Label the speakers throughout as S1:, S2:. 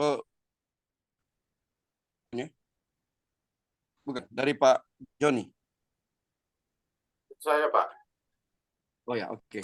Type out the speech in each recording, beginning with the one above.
S1: Oh, ini bukan dari Pak Joni.
S2: Saya, Pak.
S1: Oh ya, oke.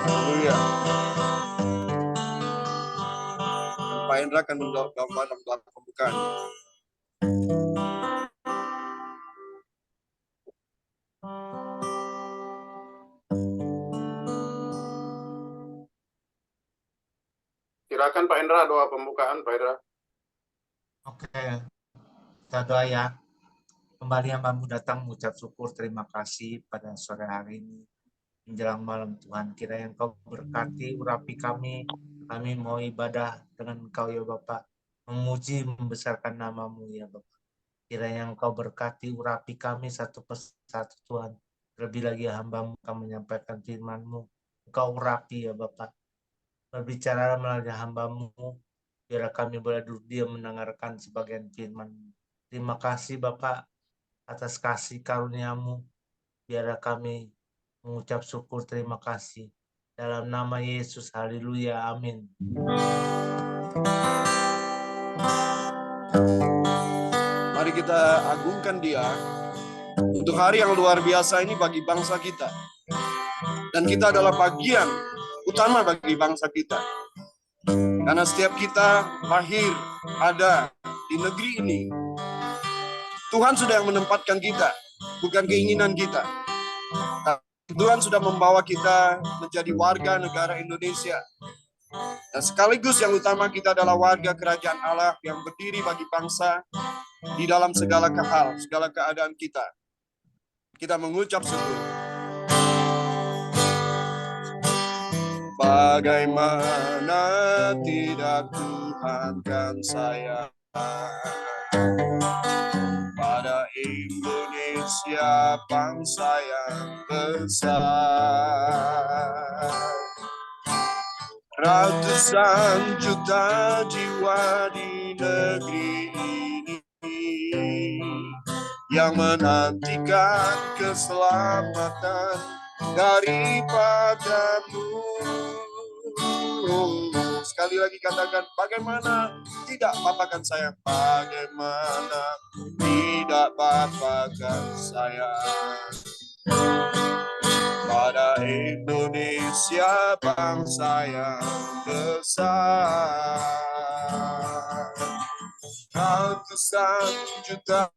S1: Haleluya. Pak Indra akan mendoakan doa pembukaan.
S2: Silakan Pak Indra, doa pembukaan, Pak Indra.
S3: Oke, kita doa ya. Kembali hambamu datang mengucap syukur terima kasih pada sore hari ini. Menjelang malam Tuhan, kiranya Engkau berkati urapi kami. Kami mau ibadah dengan Engkau ya Bapak. Memuji, membesarkan namamu ya Bapak. Kiranya Engkau berkati urapi kami satu persatu Tuhan. Lebih lagi hambamu akan menyampaikan firman-Mu. Engkau urapi ya Bapak. Berbicara melalui hambamu. Biar kami boleh duduk diam mendengarkan sebagian firman-Mu. Terima kasih Bapak atas kasih karunia-Mu. Biar kami mengucap syukur terima kasih. Dalam nama Yesus, haleluya, amin.
S1: Mari kita agungkan Dia untuk hari yang luar biasa ini bagi bangsa kita. Dan kita adalah bagian utama bagi bangsa kita. Karena setiap kita lahir ada di negeri ini. Tuhan sudah yang menempatkan kita, bukan keinginan kita. Tuhan sudah membawa kita menjadi warga negara Indonesia. Dan sekaligus yang utama kita adalah warga kerajaan Allah yang berdiri bagi bangsa di dalam segala hal, segala keadaan kita. Kita mengucap syukur. Bagaimana tidak Tuhan kan sayang pada Indonesia bangsa yang besar. Ratusan juta jiwa di negeri ini yang menantikan keselamatan daripadamu. Sekali lagi katakan, bagaimana tidak Bapa kan sayang? Bagaimana tidak Bapa kan sayang pada Indonesia bangsa yang besar. Ratusan juta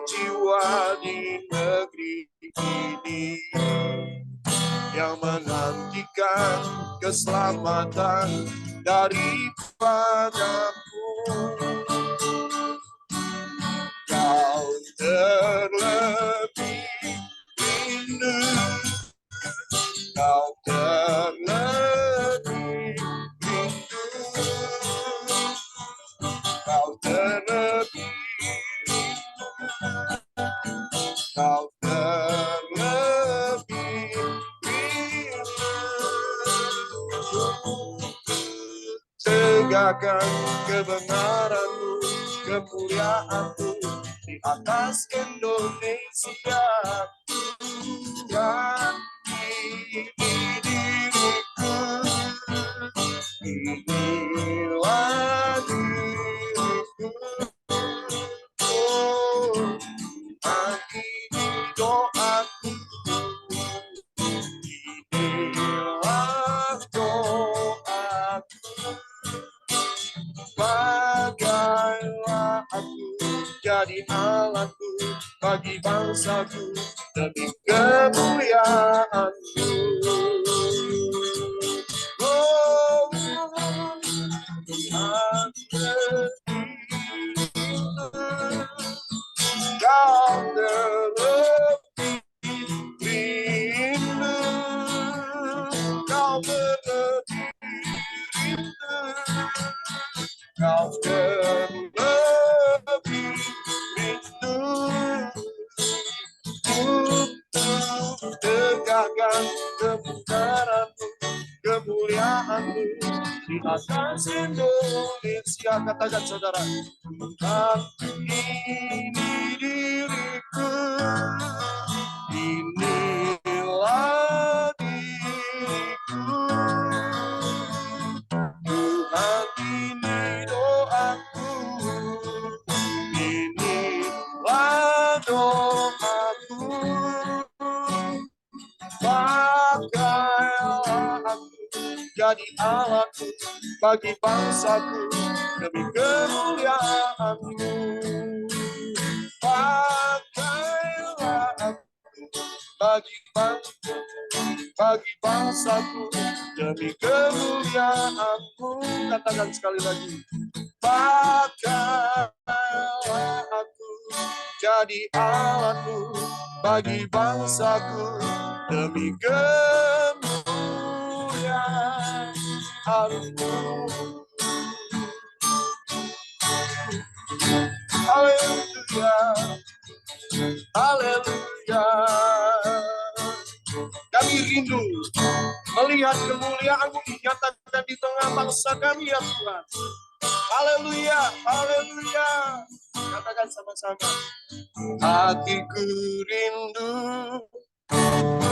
S1: jiwa di negeri ini yang menantikan keselamatan daripadamu. Kau terlebih rindu, kau terlebih rindu, kau terlebih rindu, kau terlebih rindu. Tegakkan kebenaranmu, kemuliaanmu di atas Indonesia. Dan ini diriku, inilah diriku. Oh, ini doaku, inilah doaku. Pakailah aku jadi alatku bagi bangsaku demi kemuliaanmu. Oh, Tuhan kau terlebih rindu, kau terlebih rindu, kau terlebih rindu untuk tegakkan kebenaranmu, kemuliaanmu di atas Indonesia. Katakan saudara, dan ini diriku, inilah diriku. Tuhan ini doaku, inilah doaku. Pakailah aku jadi alatku bagi bangsaku demi kemuliaanmu. Pakailah aku bagi bangsaku demi kemuliaanmu. Katakan sekali lagi, pakailah aku jadi alatmu bagi bangsaku demi kemuliaanmu. Haleluya, haleluya. Kami rindu melihat kemuliaan-Mu dinyatakan di tengah bangsa kami ya Tuhan. Haleluya, haleluya. Katakan sama-sama. Hatiku rindu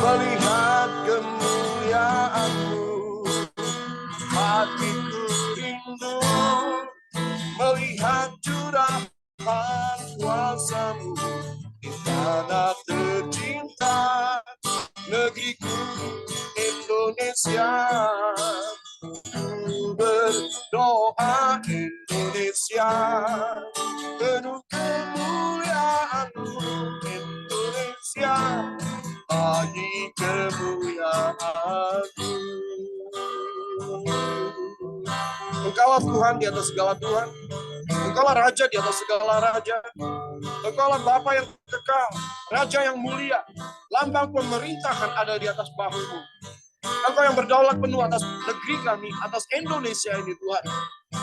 S1: melihat kemuliaan-Mu. Hatiku rindu melihat curahan kuasa-Mu di tanah tercinta negeriku Indonesia. Ku berdoa Indonesia penuh kemuliaan-Mu. Indonesia bagi kemuliaan-Mu. Engkaulah Tuhan di atas segala Tuhan. Engkaulah Raja di atas segala Raja. Engkaulah Bapa yang kekal. Raja yang mulia, lambang pemerintahan ada di atas bahumu. Engkau yang berdaulat penuh atas negeri kami, atas Indonesia ini Tuhan.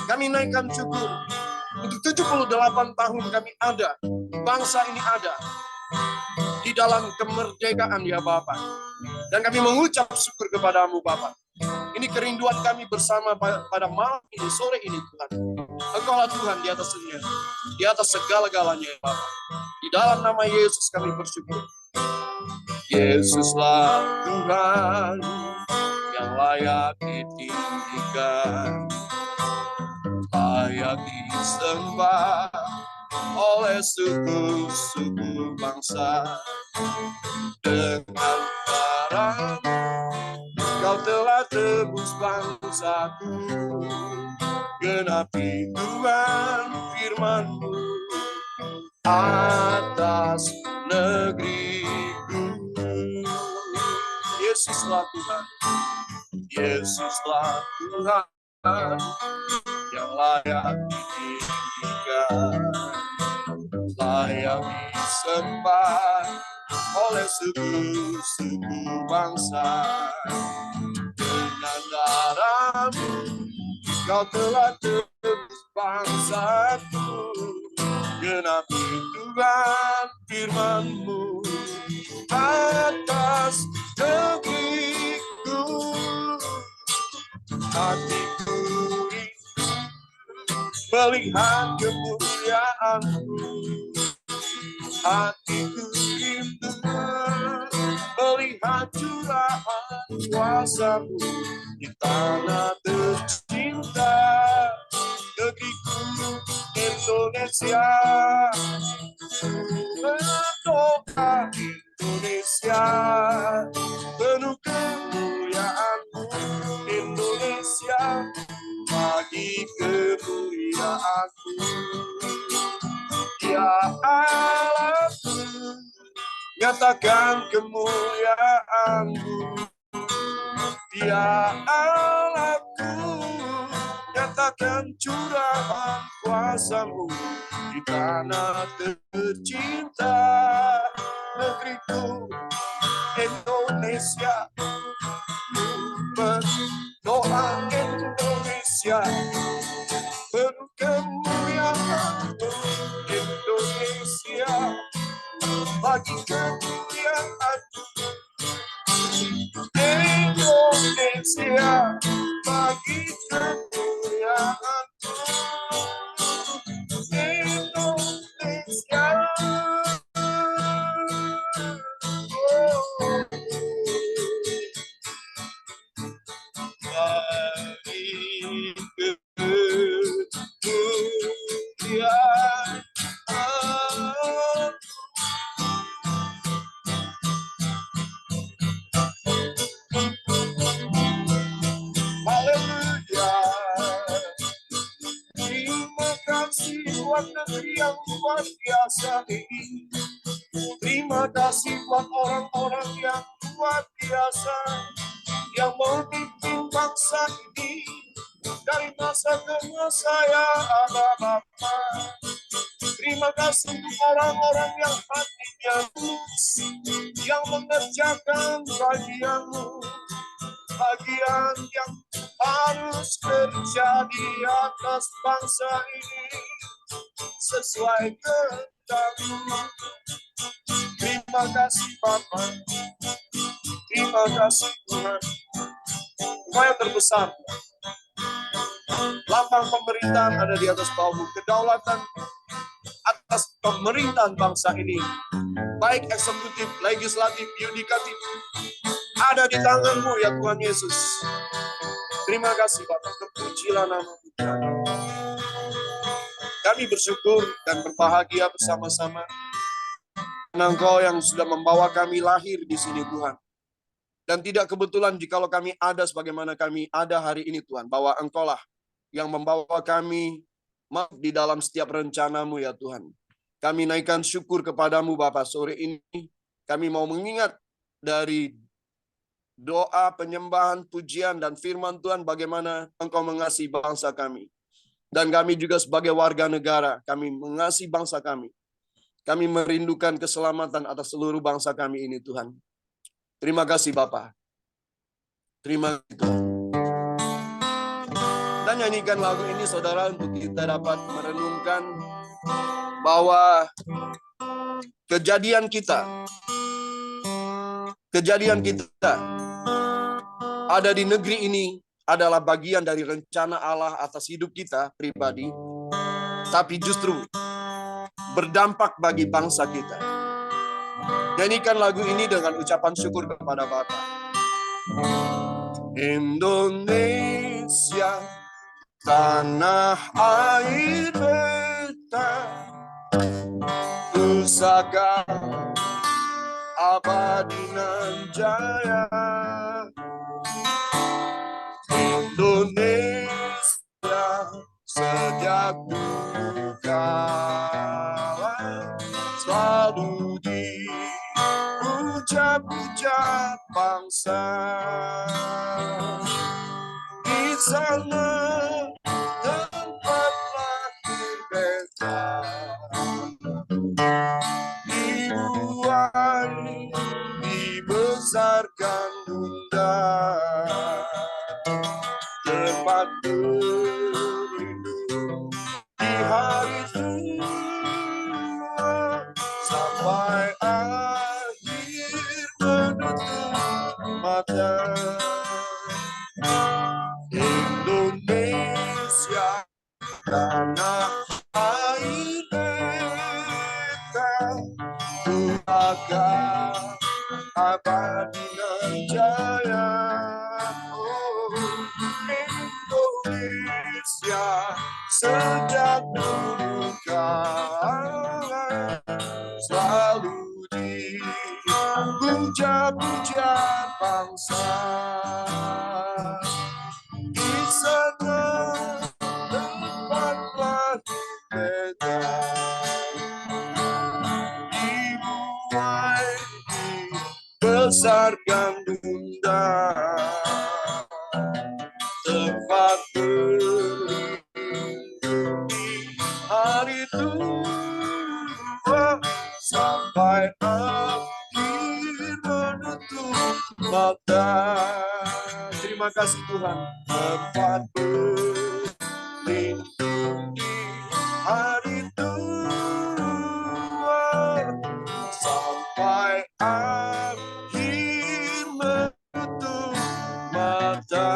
S1: Kami naikkan syukur. Untuk 78 tahun kami ada, bangsa ini ada, di dalam kemerdekaan ya Bapa. Dan kami mengucap syukur kepadamu Bapa. Ini kerinduan kami bersama pada malam ini, sore ini Tuhan. Engkau lah Tuhan di atas dunia, di atas segala-galanya ya Bapa. Di dalam nama Yesus kami bersyukur. Yesuslah Tuhan yang layak ditinggikan, layak disembah oleh suku-suku bangsa. Dengan darah Kau telah tebus bangsaku, genapi Tuhan firman-Mu atas negeriku. Yesuslah Tuhan, Yesuslah Tuhan yang layak ditinggikan, layak disembah oleh suku-suku bangsa. Dengan darah-Mu Kau telah tebus bangsaku, genapi Tuhan firman-Mu atas negeriku. Hatiku rindu melihat kemuliaan-Mu, hatiku rindu melihat curahan kuasa-Mu di tanah tercinta negeriku Indonesia. Berdoa Indonesia, penuh kemuliaan-Mu Indonesia, bagi kemuliaan-Mu. Ya Allahku, nyatakan kemuliaan-Mu. Ya Allahku, nyatakan curahan kuasa-Mu di tanah tercinta negeriku Indonesia. Berdoa Indonesia, penuh kemuliaan-Mu Indonesia, bagi kemuliaan-Mu Indonesia, bagi kemuliaan-Mu Indonesia. Bagi kemuliaan-Mu. Haleluya. Terima kasih buat negeri yang luar biasa ini. Terima kasih buat orang-orang yang luar biasa yang memimpin bangsa ini dari masa ke masa ya Allah Bapa. Terima kasih orang-orang yang hatinya tulus, yang mengerjakan bagian-Mu, bagian yang harus terjadi atas bangsa ini sesuai kehendak-Mu. Terima kasih Bapa, terima kasih Tuhan. Engkau yang terbesar, lambang pemerintahan ada di atas bawah-Mu, kedaulatan atas pemerintahan bangsa ini, baik eksekutif, legislatif, yudikatif, ada di tangan-Mu ya Tuhan Yesus. Terima kasih Bapak, terpujilah nama-Mu Tuhan. Kami bersyukur dan berbahagia bersama-sama karena Engkau yang sudah membawa kami lahir di sini Tuhan. Dan tidak kebetulan jikalau kami ada sebagaimana kami ada hari ini Tuhan, bahwa Engkau-lah yang membawa kami di dalam setiap rencana-Mu ya Tuhan. Kami naikkan syukur kepadamu Bapa sore ini. Kami mau mengingat dari doa, penyembahan, pujian, dan firman Tuhan bagaimana Engkau mengasihi bangsa kami. Dan kami juga sebagai warga negara, kami mengasihi bangsa kami. Kami merindukan keselamatan atas seluruh bangsa kami ini, Tuhan. Terima kasih, Bapa. Terima kasih, Tuhan. Dan nyanyikan lagu ini, saudara, untuk kita dapat merenungkan bahwa kejadian kita ada di negeri ini adalah bagian dari rencana Allah atas hidup kita pribadi, tapi justru berdampak bagi bangsa kita. Nyanyikan lagu ini dengan ucapan syukur kepada Bapa. Indonesia, tanah air beta, pusaka abadi nan jaya. Indonesia sejak dulu kala selalu dipuja-puja bangsa. Di sana tempat lahir beta, dibuai, dibesarkan bunda, tempat berlindung di hari tua sampai akhir menutup mata. Indonesia, tanah air beta, pusaka abadi nan jaya. Oh, Indonesia sejak dulu kala selalu dipuja-puja bangsa. Di sana tempat lahir beta, dibuai, dibesarkan bunda, tempat berlindung di hari tua sampai akhir menutup mata. Terima kasih Tuhan. Tempat berlindung di hari tua sampai akhir menutup mata.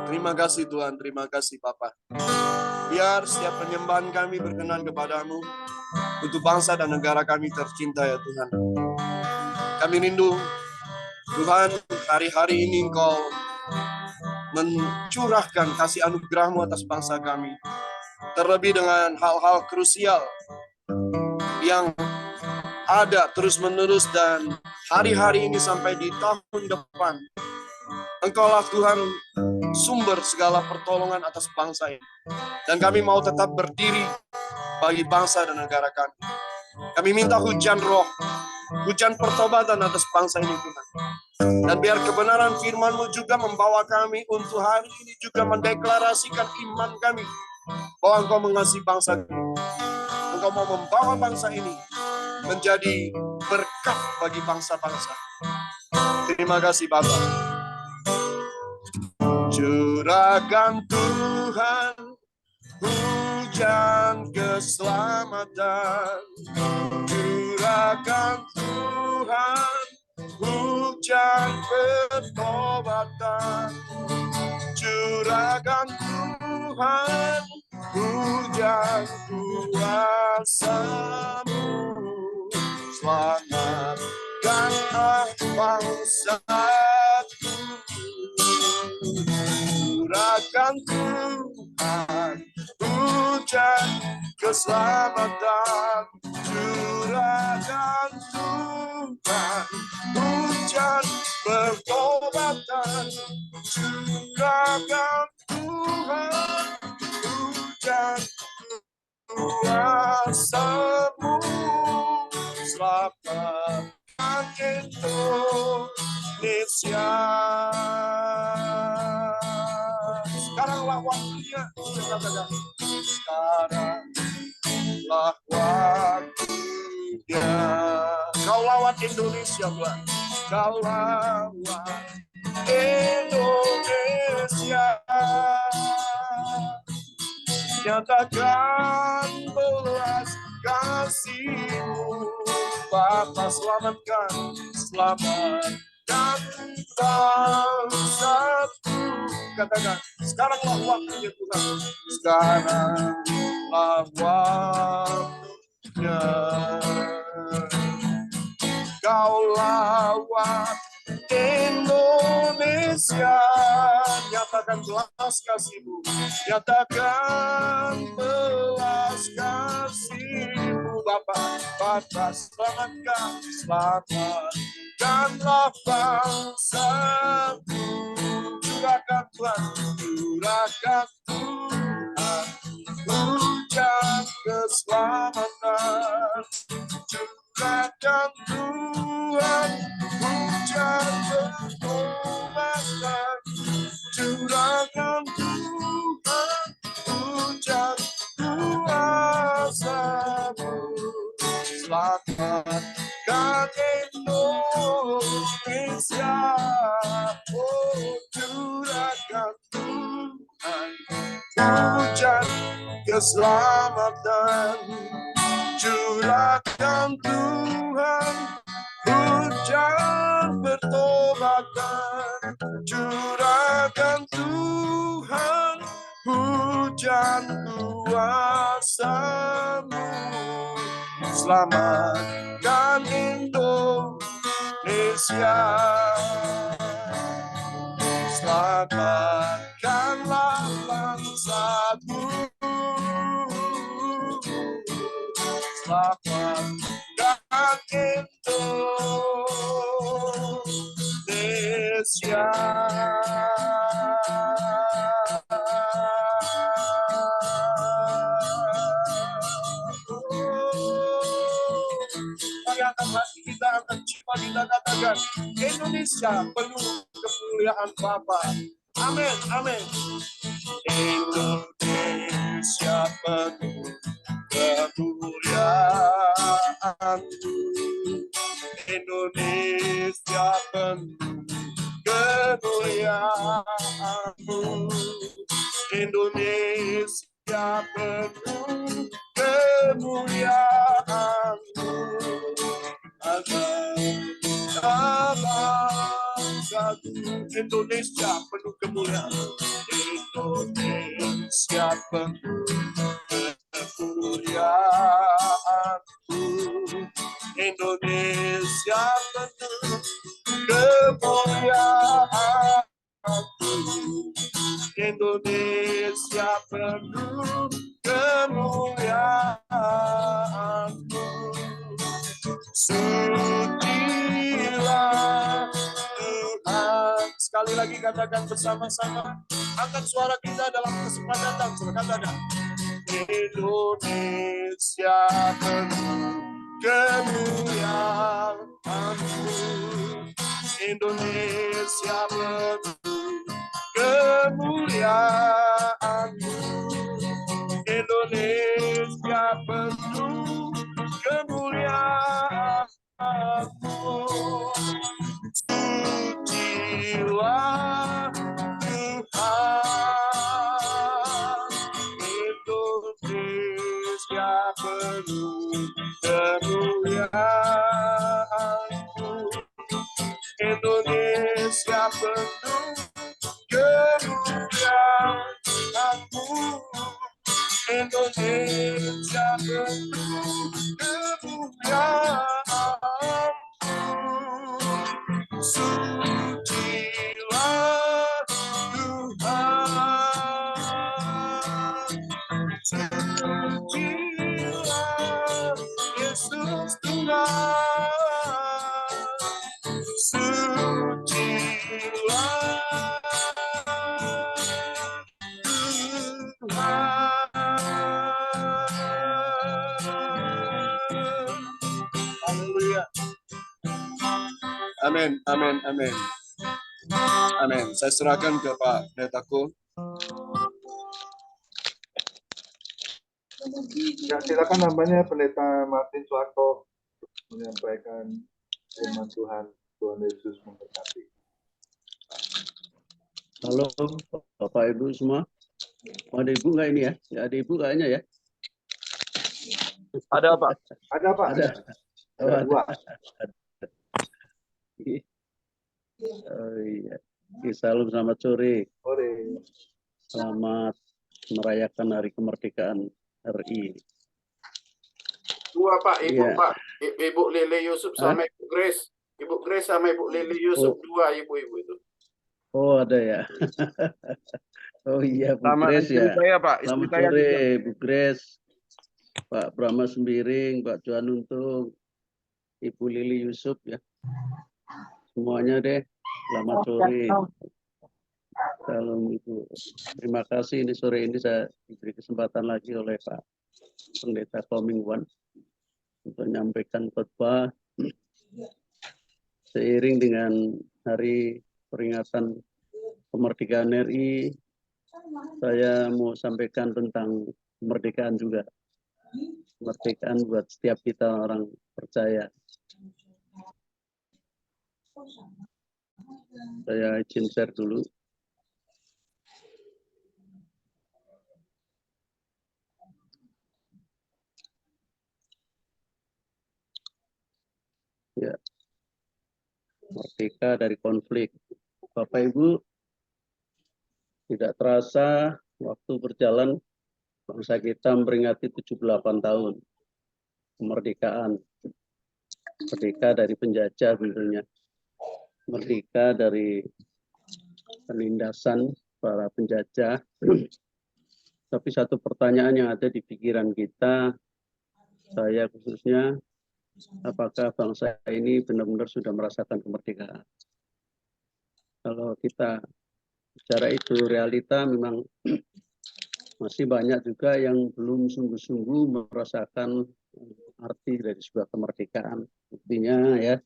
S1: Terima kasih Tuhan, terima kasih Bapa. Biar setiap penyembahan kami berkenan kepadamu untuk bangsa dan negara kami tercinta ya Tuhan. Kami rindu Tuhan, hari-hari ini Engkau mencurahkan kasih anugerah-Mu atas bangsa kami. Terlebih dengan hal-hal krusial yang ada terus-menerus dan hari-hari ini sampai di tahun depan. Engkaulah Tuhan sumber segala pertolongan atas bangsa ini. Dan kami mau tetap berdiri bagi bangsa dan negara kami. Kami minta hujan roh, hujan pertobatan atas bangsa ini Tuhan. Dan biar kebenaran firman-Mu juga membawa kami untuk hari ini juga mendeklarasikan iman kami bahwa Engkau mengasihi bangsa ini. Engkau mau membawa bangsa ini menjadi berkat bagi bangsa-bangsa. Terima kasih Bapak. Curahkan Tuhan hujan keselamatan, curahkan Tuhan hujan pertobatan, curahkan Tuhan hujan kuasa-Mu, selamatkanlah bangsa-Ku. Curahkan Tuhan hujan keselamatan, curahkan Tuhan hujan pertobatan, curahkan Tuhan hujan kuasa-Mu, selamatkan Indonesia. Sekaranglah waktunya. Sekaranglah waktunya. Kau lawan Indonesia, Tuhan. Kau lawan Indonesia. Nyatakan belas kasih-Mu. Bapa, selamatkan bangsaku. Katakan, sekaranglah waktunya Tuhan. Sekaranglah waktunya. Kau lawan Indonesia. Nyatakan belas kasih-Mu. Nyatakan belas kasih-Mu. Bapa, selamatkanlah bangsaku. Curahkan Tuhan, curahkan Tuhan hujan keselamatan. Curahkan Tuhan hujan keselamatan. Curahkan Tuhan hujan kuasa-Mu. Selamatkan Indonesia. Oh, curahkan Tuhan hujan keselamatan. Curahkan Tuhan hujan pertobatan. Curahkan Tuhan hujan kuasa-Mu. Selamatkan Indonesia. Selamatkanlah bangsaku. Selamatkan Indonesia. Mari angkat hati kita, angkat jiwa kita, katakan Indonesia penuh kemuliaan Bapa. Amin, amin. Indonesia penuh kemuliaan. Indonesia penuh kemuliaan-Mu. Indonesia penuh kemuliaan-Mu. Indonesia penuh kemuliaan. Indonesia penuh kemuliaan. Indonesia penuh kemuliaan. Indonesia penuh kemuliaan. Sucilah Tuhan. Sekali lagi katakan bersama-sama. Angkat suara kita dalam kesempatan. Katakan Indonesia penuh kemuliaan-Mu. Indonesia penuh kemuliaan-Mu. Indonesia penuh kemuliaan-Mu. Sucilah Tuhan. Indonesia penuh kemuliaan-Mu. Indonesia penuh kemuliaan-Mu. Indonesia penuh kemuliaan-Mu. Sucilah Tuhan. Sucilah Yesus Tuhan. Sucilah Tuhan. Haleluya. Amin, amin, amin. Amin. Saya serahkan ke Pak Pendetaku.
S4: Ya, silakan namanya Pendeta Martin Suarto menyampaikan firman Tuhan. Tuhan Yesus memberkati.
S5: Halo Bapak Ibu semua. Ada Ibu nggak ini ya? Nggak ada Ibu kayaknya ya?
S2: Ada Pak.
S4: Ada Pak?
S5: Ada. Oh,
S4: Ada
S5: ada.
S4: dua.
S5: Oh iya. Salam selamat sore.
S4: Sore.
S5: Selamat merayakan Hari Kemerdekaan RI.
S2: Dua Pak, Ibu
S5: Iya.
S2: Pak. Ibu Lili Yusuf sama Ibu Grace. Ibu Grace sama Ibu Lili Yusuf, dua ibu-ibu itu.
S5: Oh ada ya. Oh iya Bu
S2: Sama
S5: Grace
S2: istri
S5: ya.
S2: saya Pak, istri
S5: Selamat
S2: saya
S5: sore
S2: juga.
S5: Bu Grace, Pak Brahma Sembiring, Pak Johan Untung, Ibu Lili Yusuf ya. Semuanya deh. Selamat sore. Salam Ibu. Terima kasih ini sore ini saya diberi kesempatan lagi oleh Pak Pendeta Coming One untuk menyampaikan khotbah seiring dengan hari peringatan kemerdekaan RI. Saya mau sampaikan tentang kemerdekaan juga. Kemerdekaan buat setiap kita orang percaya. Saya izin share dulu. Ya. Merdeka dari konflik. Bapak Ibu, tidak terasa waktu berjalan bangsa kita memperingati 78 tahun kemerdekaan. Merdeka dari penjajah tentunya. Merdeka dari penindasan para penjajah. Tapi satu pertanyaan yang ada di pikiran kita, saya khususnya, apakah bangsa ini benar-benar sudah merasakan kemerdekaan? Kalau kita bicara itu realita memang masih banyak juga yang belum sungguh-sungguh merasakan arti dari sebuah kemerdekaan. Buktinya ya,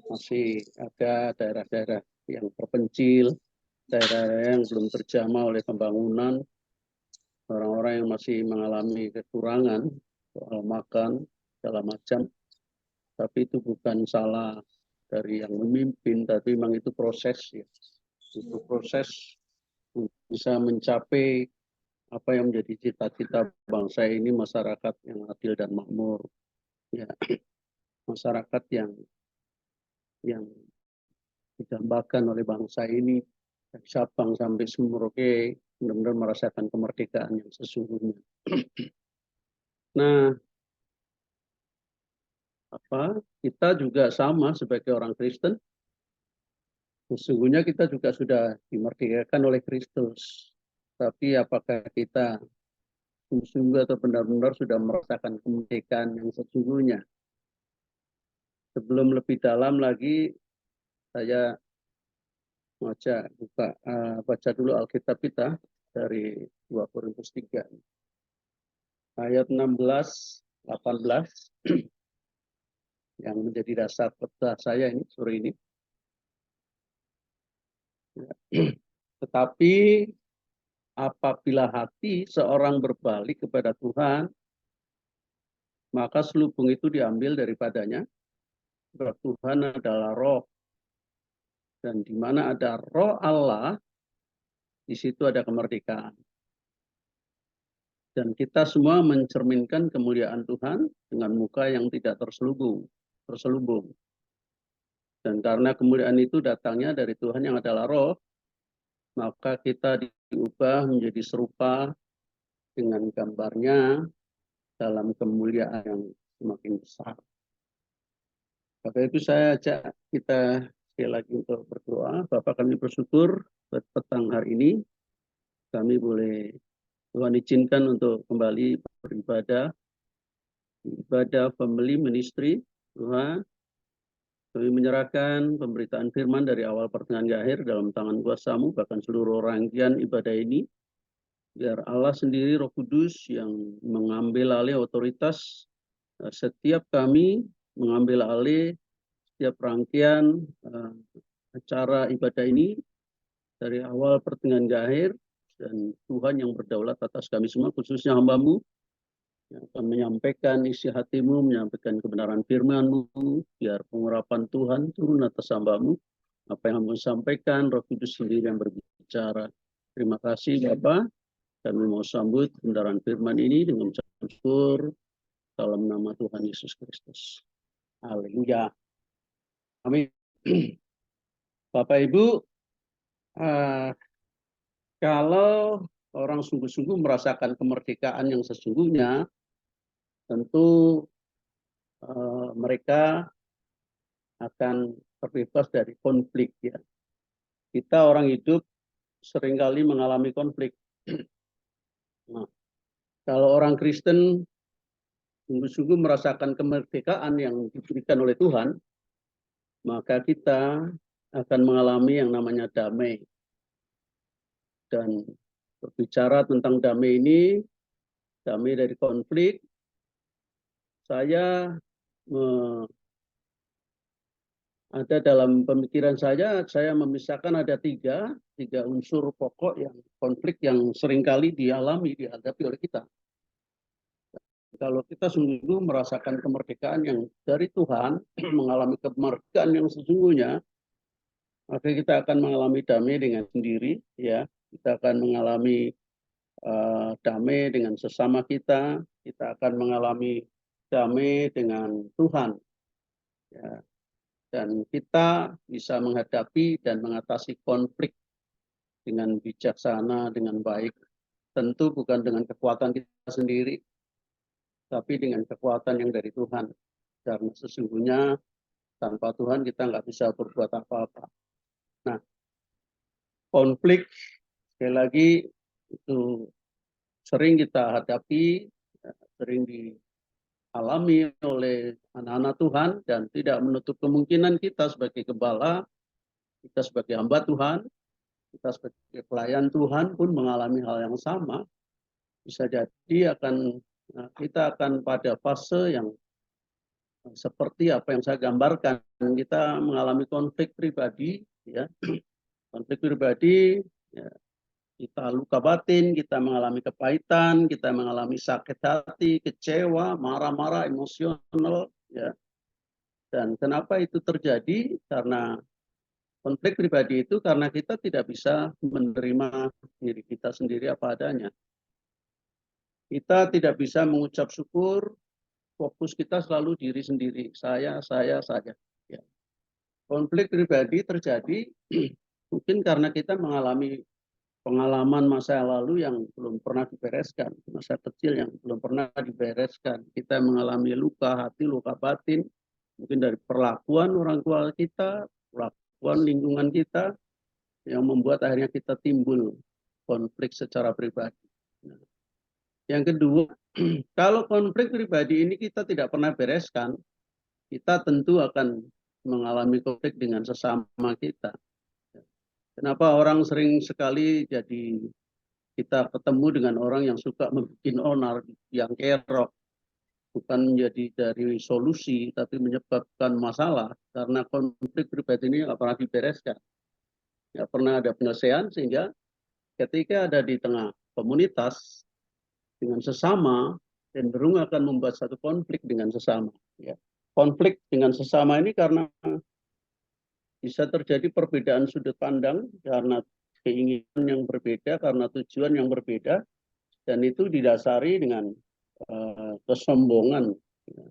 S5: masih ada daerah-daerah yang terpencil, daerah yang belum terjamah oleh pembangunan, orang-orang yang masih mengalami kekurangan soal makan, segala macam. Tapi itu bukan salah dari yang memimpin, tapi memang itu proses ya. Itu proses bisa mencapai apa yang menjadi cita-cita bangsa ini, masyarakat yang adil dan makmur. Ya, masyarakat yang didambakan oleh bangsa ini dari Sabang sampai Merauke benar-benar merasakan kemerdekaan yang sesungguhnya. Nah, kita juga sama sebagai orang Kristen. Sesungguhnya kita juga sudah dimerdekakan oleh Kristus. Tapi apakah kita sungguh atau benar-benar sudah merasakan kemerdekaan yang sesungguhnya? Sebelum lebih dalam lagi, saya baca dulu Alkitab kita dari 2 Korintus 3. Ayat 16, 18 yang menjadi dasar khotbah saya ini sore ini. Tetapi apabila hati seorang berbalik kepada Tuhan, maka selubung itu diambil daripadanya. Sebab Tuhan adalah roh. Dan di mana ada roh Allah, di situ ada kemerdekaan. Dan kita semua mencerminkan kemuliaan Tuhan dengan muka yang tidak terselubung. Dan karena kemuliaan itu datangnya dari Tuhan yang adalah roh, maka kita diubah menjadi serupa dengan gambarnya dalam kemuliaan yang semakin besar. Bapak Ibu, saya ajak kita sekali lagi untuk berdoa. Bapak, kami bersyukur buat petang hari ini. Kami boleh Tuhan izinkan untuk kembali beribadah. Ibadah family ministry. Tuhan, kami menyerahkan pemberitaan firman dari awal pertengahan akhir dalam tangan kuasa-Mu, bahkan seluruh rangkaian ibadah ini. Biar Allah sendiri, Roh Kudus yang mengambil alih otoritas setiap kami, mengambil alih setiap rangkaian acara ibadah ini dari awal pertengahan ke akhir, dan Tuhan yang berdaulat atas kami semua, khususnya hamba-Mu, yang akan menyampaikan isi hatimu, menyampaikan kebenaran firman-Mu, biar pengurapan Tuhan turun atas hamba-Mu. Apa yang kamu sampaikan, Roh Kudus sendiri yang berbicara. Terima kasih Bapak. Kami mau sambut kebenaran firman ini dengan ucapan syukur dalam nama Tuhan Yesus Kristus. Haleluya. Amin. Bapak Ibu, kalau orang sungguh-sungguh merasakan kemerdekaan yang sesungguhnya, tentu mereka akan terbebas dari konflik. Ya. Kita orang hidup seringkali mengalami konflik. Nah, kalau orang Kristen sungguh-sungguh merasakan kemerdekaan yang diberikan oleh Tuhan, maka kita akan mengalami yang namanya damai. Dan berbicara tentang damai ini, damai dari konflik, saya ada dalam pemikiran saya memisahkan ada tiga unsur pokok yang konflik yang seringkali dihadapi oleh kita. Kalau kita sungguh merasakan kemerdekaan yang dari Tuhan, mengalami kemerdekaan yang sesungguhnya, maka kita akan mengalami damai dengan sendiri, ya. Kita akan mengalami damai dengan sesama kita akan mengalami damai dengan Tuhan, ya. Dan kita bisa menghadapi dan mengatasi konflik dengan bijaksana, dengan baik. Tentu bukan dengan kekuatan kita sendiri, tapi dengan kekuatan yang dari Tuhan. Karena sesungguhnya tanpa Tuhan kita nggak bisa berbuat apa-apa. Nah, konflik sekali lagi itu sering kita hadapi, sering dialami oleh anak-anak Tuhan, dan tidak menutup kemungkinan kita sebagai gembala, kita sebagai hamba Tuhan, kita sebagai pelayan Tuhan pun mengalami hal yang sama. Bisa jadi kita akan pada fase yang seperti apa yang saya gambarkan. Kita mengalami konflik pribadi, ya. Konflik pribadi, ya. Kita luka batin, kita mengalami kepahitan, kita mengalami sakit hati, kecewa, marah-marah, emosional, ya. Dan kenapa itu terjadi? Karena konflik pribadi itu karena kita tidak bisa menerima diri kita sendiri apa adanya. Kita tidak bisa mengucap syukur, fokus kita selalu diri sendiri, saya. Ya. Konflik pribadi terjadi mungkin karena kita mengalami pengalaman masa lalu yang belum pernah dibereskan, masa kecil yang belum pernah dibereskan. Kita mengalami luka hati, luka batin, mungkin dari perlakuan orang tua kita, perlakuan lingkungan kita, yang membuat akhirnya kita timbul konflik secara pribadi. Nah, yang kedua, kalau konflik pribadi ini kita tidak pernah bereskan, kita tentu akan mengalami konflik dengan sesama kita. Kenapa orang sering sekali jadi kita ketemu dengan orang yang suka membuat onar, yang kerok, bukan menjadi dari solusi, tapi menyebabkan masalah, karena konflik pribadi ini nggak pernah dibereskan. Nggak pernah ada penyelesaian, sehingga ketika ada di tengah komunitas, dengan sesama, cenderung akan membuat satu konflik dengan sesama. Ya. Konflik dengan sesama ini karena bisa terjadi perbedaan sudut pandang, karena keinginan yang berbeda, karena tujuan yang berbeda, dan itu didasari dengan kesombongan. Ya.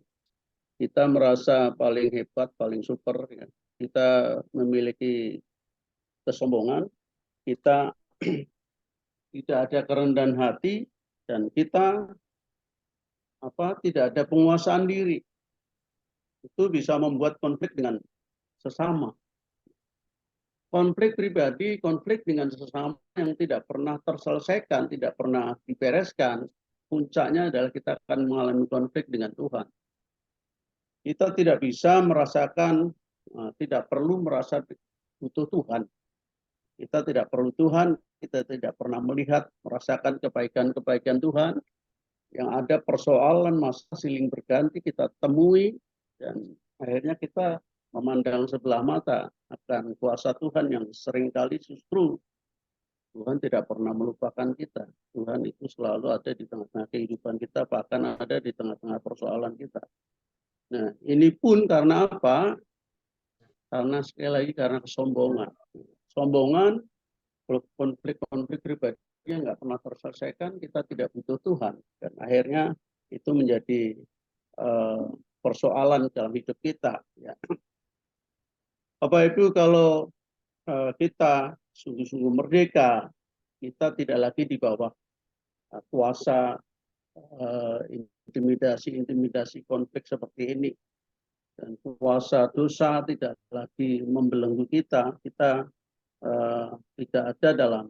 S5: Kita merasa paling hebat, paling super. Ya. Kita memiliki kesombongan, kita tidak ada kerendahan hati, dan kita tidak ada penguasaan diri. Itu bisa membuat konflik dengan sesama. Konflik pribadi, konflik dengan sesama yang tidak pernah terselesaikan, tidak pernah dibereskan, puncaknya adalah kita akan mengalami konflik dengan Tuhan. Kita tidak bisa merasakan, tidak perlu merasa butuh Tuhan. Kita tidak perlu Tuhan, kita tidak pernah melihat, merasakan kebaikan-kebaikan Tuhan. Yang ada persoalan masa silih berganti kita temui, dan akhirnya kita memandang sebelah mata akan kuasa Tuhan yang seringkali justru Tuhan tidak pernah melupakan kita. Tuhan itu selalu ada di tengah-tengah kehidupan kita, bahkan ada di tengah-tengah persoalan kita. Nah, ini pun karena apa? Karena sekali lagi karena kesombongan. Sombongan, konflik-konflik pribadi yang nggak pernah terselesaikan, kita tidak butuh Tuhan. Dan akhirnya itu menjadi persoalan dalam hidup kita. Ya. Bapak Ibu, kalau kita sungguh-sungguh merdeka, kita tidak lagi di bawah kuasa intimidasi konflik seperti ini. Dan kuasa dosa tidak lagi membelenggu kita. Kita tidak ada dalam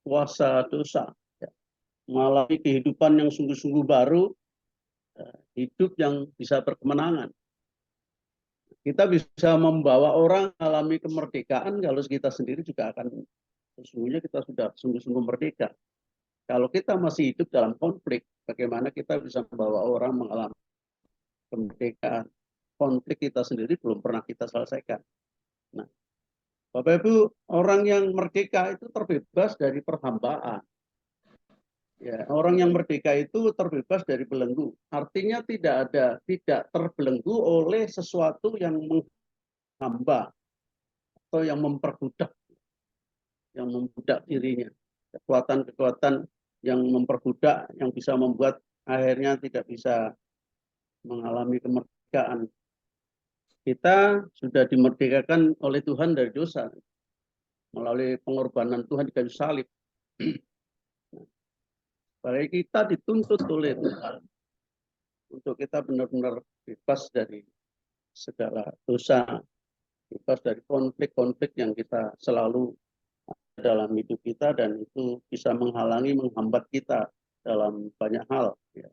S5: kuasa dosa. Ya. Mengalami kehidupan yang sungguh-sungguh baru, hidup yang bisa berkemenangan. Kita bisa membawa orang mengalami kemerdekaan kalau kita sendiri juga akan sesungguhnya kita sudah sungguh-sungguh merdeka. Kalau kita masih hidup dalam konflik, bagaimana kita bisa membawa orang mengalami kemerdekaan? Konflik kita sendiri belum pernah kita selesaikan. Nah, Bapak Ibu, orang yang merdeka itu terbebas dari perhambaan. Ya, orang yang merdeka itu terbebas dari belenggu. Artinya tidak terbelenggu oleh sesuatu yang menghamba atau yang memperbudak dirinya. Kekuatan-kekuatan yang memperbudak yang bisa membuat akhirnya tidak bisa mengalami kemerdekaan. Kita sudah dimerdekakan oleh Tuhan dari dosa melalui pengorbanan Tuhan di kayu salib. Baik kita dituntut oleh Tuhan untuk kita benar-benar bebas dari segala dosa, bebas dari konflik-konflik yang kita selalu ada dalam hidup kita dan itu bisa menghalangi, menghambat kita dalam banyak hal. Ya.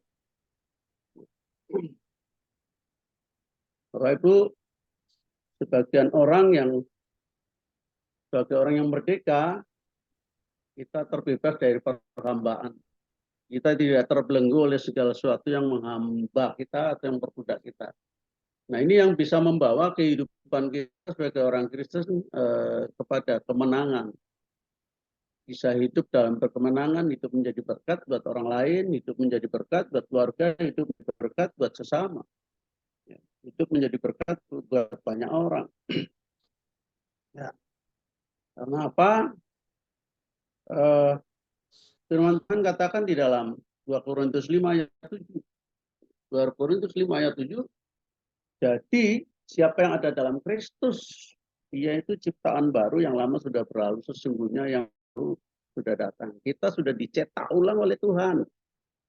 S5: Bapak Ibu, sebagai orang yang merdeka, kita terbebas dari perhambaan. Kita tidak terbelenggu oleh segala sesuatu yang menghamba kita atau yang memperbudak kita. Nah, ini yang bisa membawa kehidupan kita sebagai orang Kristen kepada kemenangan. Bisa hidup dalam berkemenangan, hidup menjadi berkat buat orang lain, hidup menjadi berkat buat keluarga, hidup menjadi berkat buat sesama. Hidup menjadi berkat buat banyak orang. Ya. Karena apa? Firman Tuhan katakan di dalam 2 Korintus 5 ayat 7. 2 Korintus 5 ayat 7. Jadi siapa yang ada dalam Kristus, dia itu ciptaan baru, yang lama sudah berlalu, sesungguhnya yang baru sudah datang. Kita sudah dicetak ulang oleh Tuhan.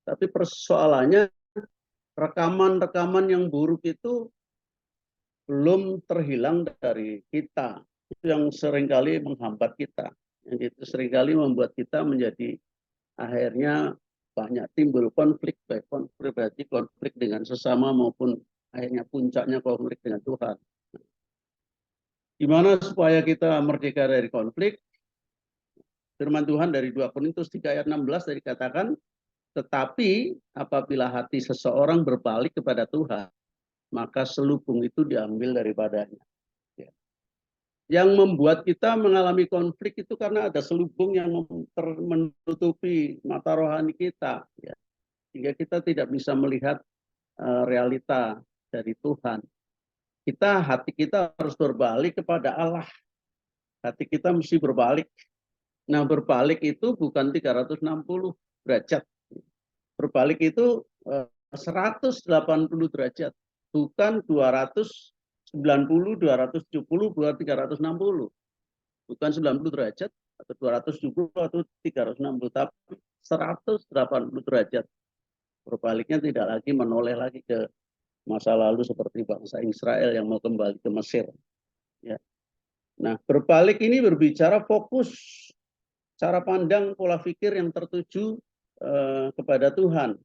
S5: Tapi persoalannya rekaman-rekaman yang buruk itu belum terhilang dari kita. Itu yang seringkali menghambat kita. Yang itu seringkali membuat kita menjadi akhirnya banyak timbul konflik, baik konflik pribadi, konflik dengan sesama maupun akhirnya puncaknya konflik dengan Tuhan. Gimana supaya kita merdeka dari konflik? Firman Tuhan dari 2 Korintus 3 ayat 16 tadi katakan, tetapi apabila hati seseorang berbalik kepada Tuhan, maka selubung itu diambil daripadanya. Yang membuat kita mengalami konflik itu karena ada selubung yang menutupi mata rohani kita, ya. Sehingga kita tidak bisa melihat realita dari Tuhan. Hati kita harus berbalik kepada Allah. Hati kita mesti berbalik. Nah, berbalik itu bukan 360 derajat. Berbalik itu 180 derajat, bukan 290, 270, bukan 360. Bukan 90 derajat atau 270 atau 360, tapi 180 derajat. Berbaliknya tidak lagi menoleh lagi ke masa lalu seperti bangsa Israel yang mau kembali ke Mesir. Ya. Nah, berbalik ini berbicara fokus, cara pandang, pola pikir yang tertuju kepada Tuhan.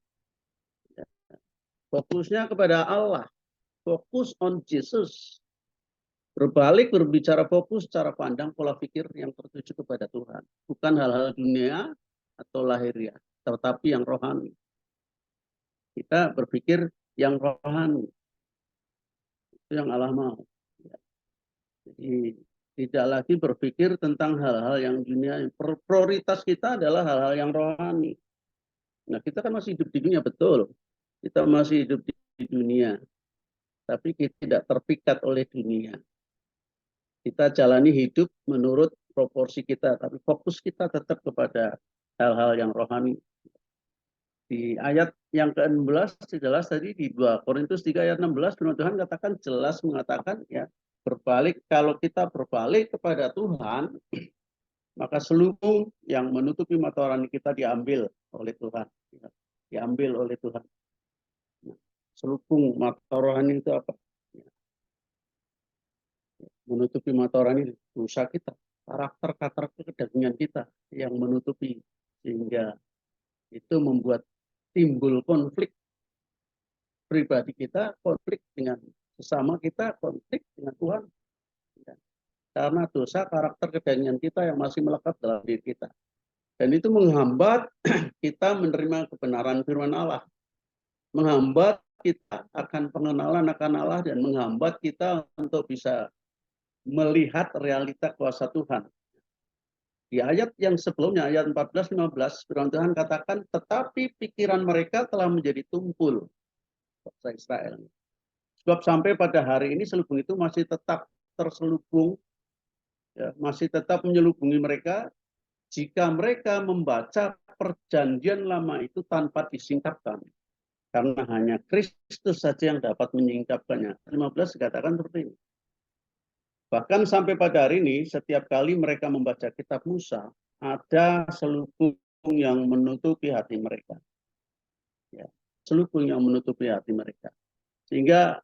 S5: Ya. Fokusnya kepada Allah. Fokus on Jesus. Berbalik berbicara fokus cara pandang pola pikir yang tertuju kepada Tuhan. Bukan hal-hal dunia atau lahiriah, tetapi yang rohani. Kita berpikir yang rohani. Itu yang Allah mau. Jadi Tidak lagi berpikir tentang hal-hal yang dunia. Prioritas kita adalah hal-hal yang rohani. Nah, kita kan masih hidup di dunia, betul. Kita masih hidup di dunia. Tapi kita tidak terpikat oleh dunia. Kita jalani hidup menurut proporsi kita. Tapi fokus kita tetap kepada hal-hal yang rohani. Di ayat yang ke-16 jelas tadi di 2 Korintus 3 ayat 16 firman Tuhan katakan jelas mengatakan ya berbalik, kalau kita berbalik kepada Tuhan maka seluruh yang menutupi mata rohani kita diambil oleh Tuhan, ya. Diambil oleh Tuhan. Nah, selubung mata rohani itu apa? Ya. Menutupi mata rohani dosa kita, karakter kedagingan kita yang menutupi, sehingga itu membuat timbul konflik pribadi kita, konflik dengan sesama kita, konflik dengan Tuhan. Karena dosa karakter kedagingan kita yang masih melekat dalam diri kita. Dan itu menghambat kita menerima kebenaran firman Allah. Menghambat kita akan pengenalan akan Allah dan menghambat kita untuk bisa melihat realita kuasa Tuhan. Di ayat yang sebelumnya, ayat 14-15, firman Tuhan katakan, tetapi pikiran mereka telah menjadi tumpul. Bangsa Israel. Sebab sampai pada hari ini selubung itu masih tetap terselubung, ya, masih tetap menyelubungi mereka jika mereka membaca perjanjian lama itu tanpa disingkapkan. Karena hanya Kristus saja yang dapat menyingkapkannya. 15 dikatakan seperti ini. Bahkan sampai pada hari ini, setiap kali mereka membaca kitab Musa, ada selubung yang menutupi hati mereka. Ya, selubung yang menutupi hati mereka. Sehingga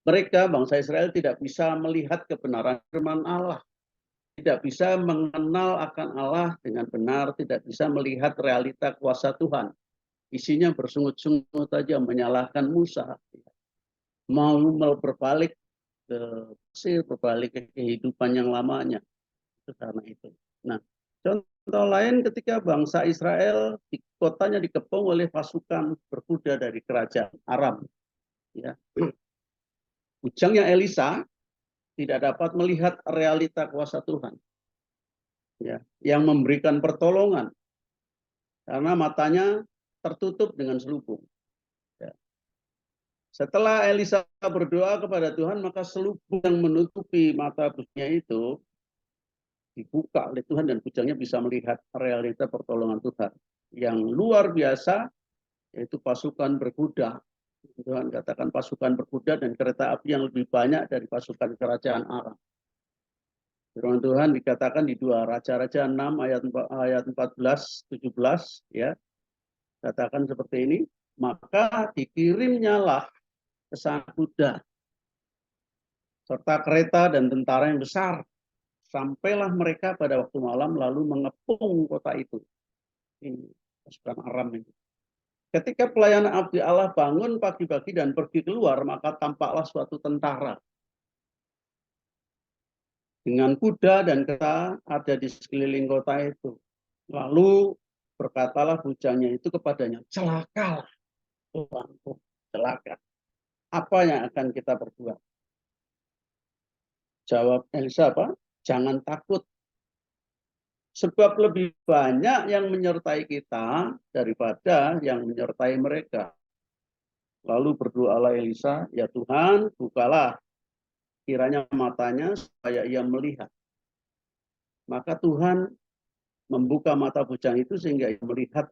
S5: mereka, bangsa Israel, tidak bisa melihat kebenaran firman Allah. Tidak bisa mengenal akan Allah dengan benar, tidak bisa melihat realita kuasa Tuhan. Isinya bersungut-sungut saja menyalahkan Musa. Mau berbalik ke Mesir, berbalik ke kehidupan yang lamanya. Itu karena itu. Nah, contoh lain ketika bangsa Israel di kotanya dikepung oleh pasukan berkuda dari kerajaan Aram. Ya. Ujangnya Elisa tidak dapat melihat realita kuasa Tuhan. Ya, yang memberikan pertolongan. Karena matanya tertutup dengan selubung. Ya. Setelah Elisa berdoa kepada Tuhan, maka selubung yang menutupi mata bujangnya itu dibuka oleh Tuhan dan bujangnya bisa melihat realita pertolongan Tuhan yang luar biasa, yaitu pasukan berkuda. Tuhan katakan pasukan berkuda dan kereta api yang lebih banyak dari pasukan kerajaan Aram. Firman Tuhan dikatakan di 2 Raja-Raja 6 ayat 14-17 ya. Katakan seperti ini, maka dikirimnyalah ke sana kuda serta kereta dan tentara yang besar. Sampailah mereka pada waktu malam lalu mengepung kota itu. Ini pasukan Aram ini. Ketika pelayan abdi Allah bangun pagi-pagi dan pergi keluar, maka tampaklah suatu tentara dengan kuda dan kereta ada di sekeliling kota itu. Lalu berkatalah bujangnya itu kepadanya, celakalah, Tuanku, celaka. Apa yang akan kita berbuat? Jawab Elisa apa? Jangan takut. Sebab lebih banyak yang menyertai kita daripada yang menyertai mereka. Lalu berdoalah Elisa, ya Tuhan, bukalah kiranya matanya supaya ia melihat. Maka Tuhan membuka mata bujang itu sehingga ia melihat,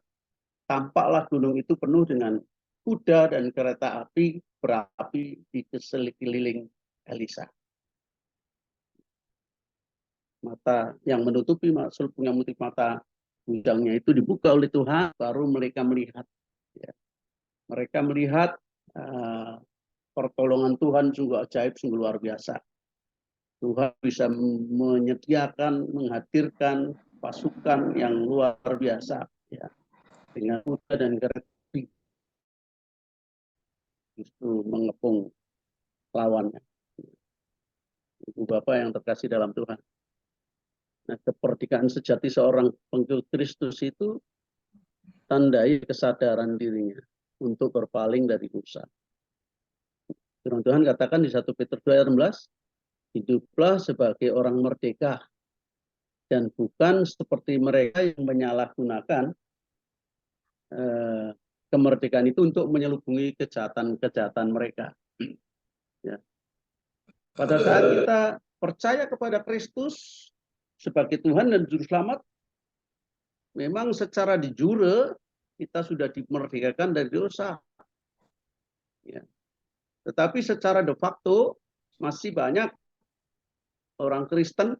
S5: tampaklah gunung itu penuh dengan kuda dan kereta api berapi di sekeliling Elisa. Mata yang menutupi selubung yang menutupi mata bujangnya itu dibuka oleh Tuhan, baru mereka melihat. Ya. Mereka melihat pertolongan Tuhan sungguh ajaib, sungguh luar biasa. Tuhan bisa menyediakan, menghadirkan pasukan yang luar biasa, ya, dengan kuda dan kereta api justru mengepung lawannya. Ibu Bapak yang terkasih dalam Tuhan. Nah, keperdikaan sejati seorang pengikut Kristus itu tandai kesadaran dirinya untuk berpaling dari dosa. Firman Tuhan katakan di 1 Petrus 2 ayat 16, Hiduplah sebagai orang merdeka dan bukan seperti mereka yang menyalahgunakan kemerdekaan itu untuk menyelubungi kejahatan-kejahatan mereka. Ya. Pada saat kita percaya kepada Kristus sebagai Tuhan dan Juru Selamat, memang secara de jure kita sudah dimerdekakan dari dosa. Ya. Tetapi secara de facto masih banyak orang Kristen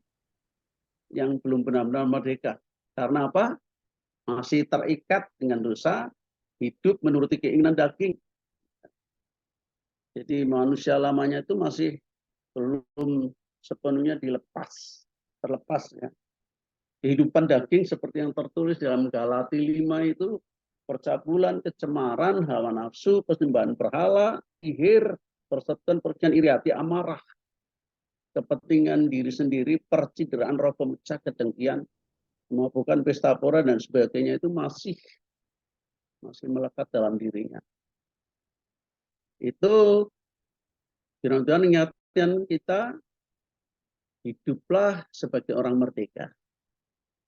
S5: yang belum benar-benar merdeka. Karena apa? Masih terikat dengan dosa, hidup menuruti keinginan daging. Jadi manusia lamanya itu masih belum sepenuhnya terlepas ya. Kehidupan daging seperti yang tertulis dalam Galati 5 itu, percabulan, kecemaran, hawa nafsu, persembahan berhala, sihir, persekutuan, percikan, iri hati, amarah, kepentingan diri sendiri, percideraan, roh pemecah, kedengkian, memabukkan, pesta pora dan sebagainya itu masih melekat dalam dirinya. Itu firman Tuhan mengingatkan kita, hiduplah sebagai orang merdeka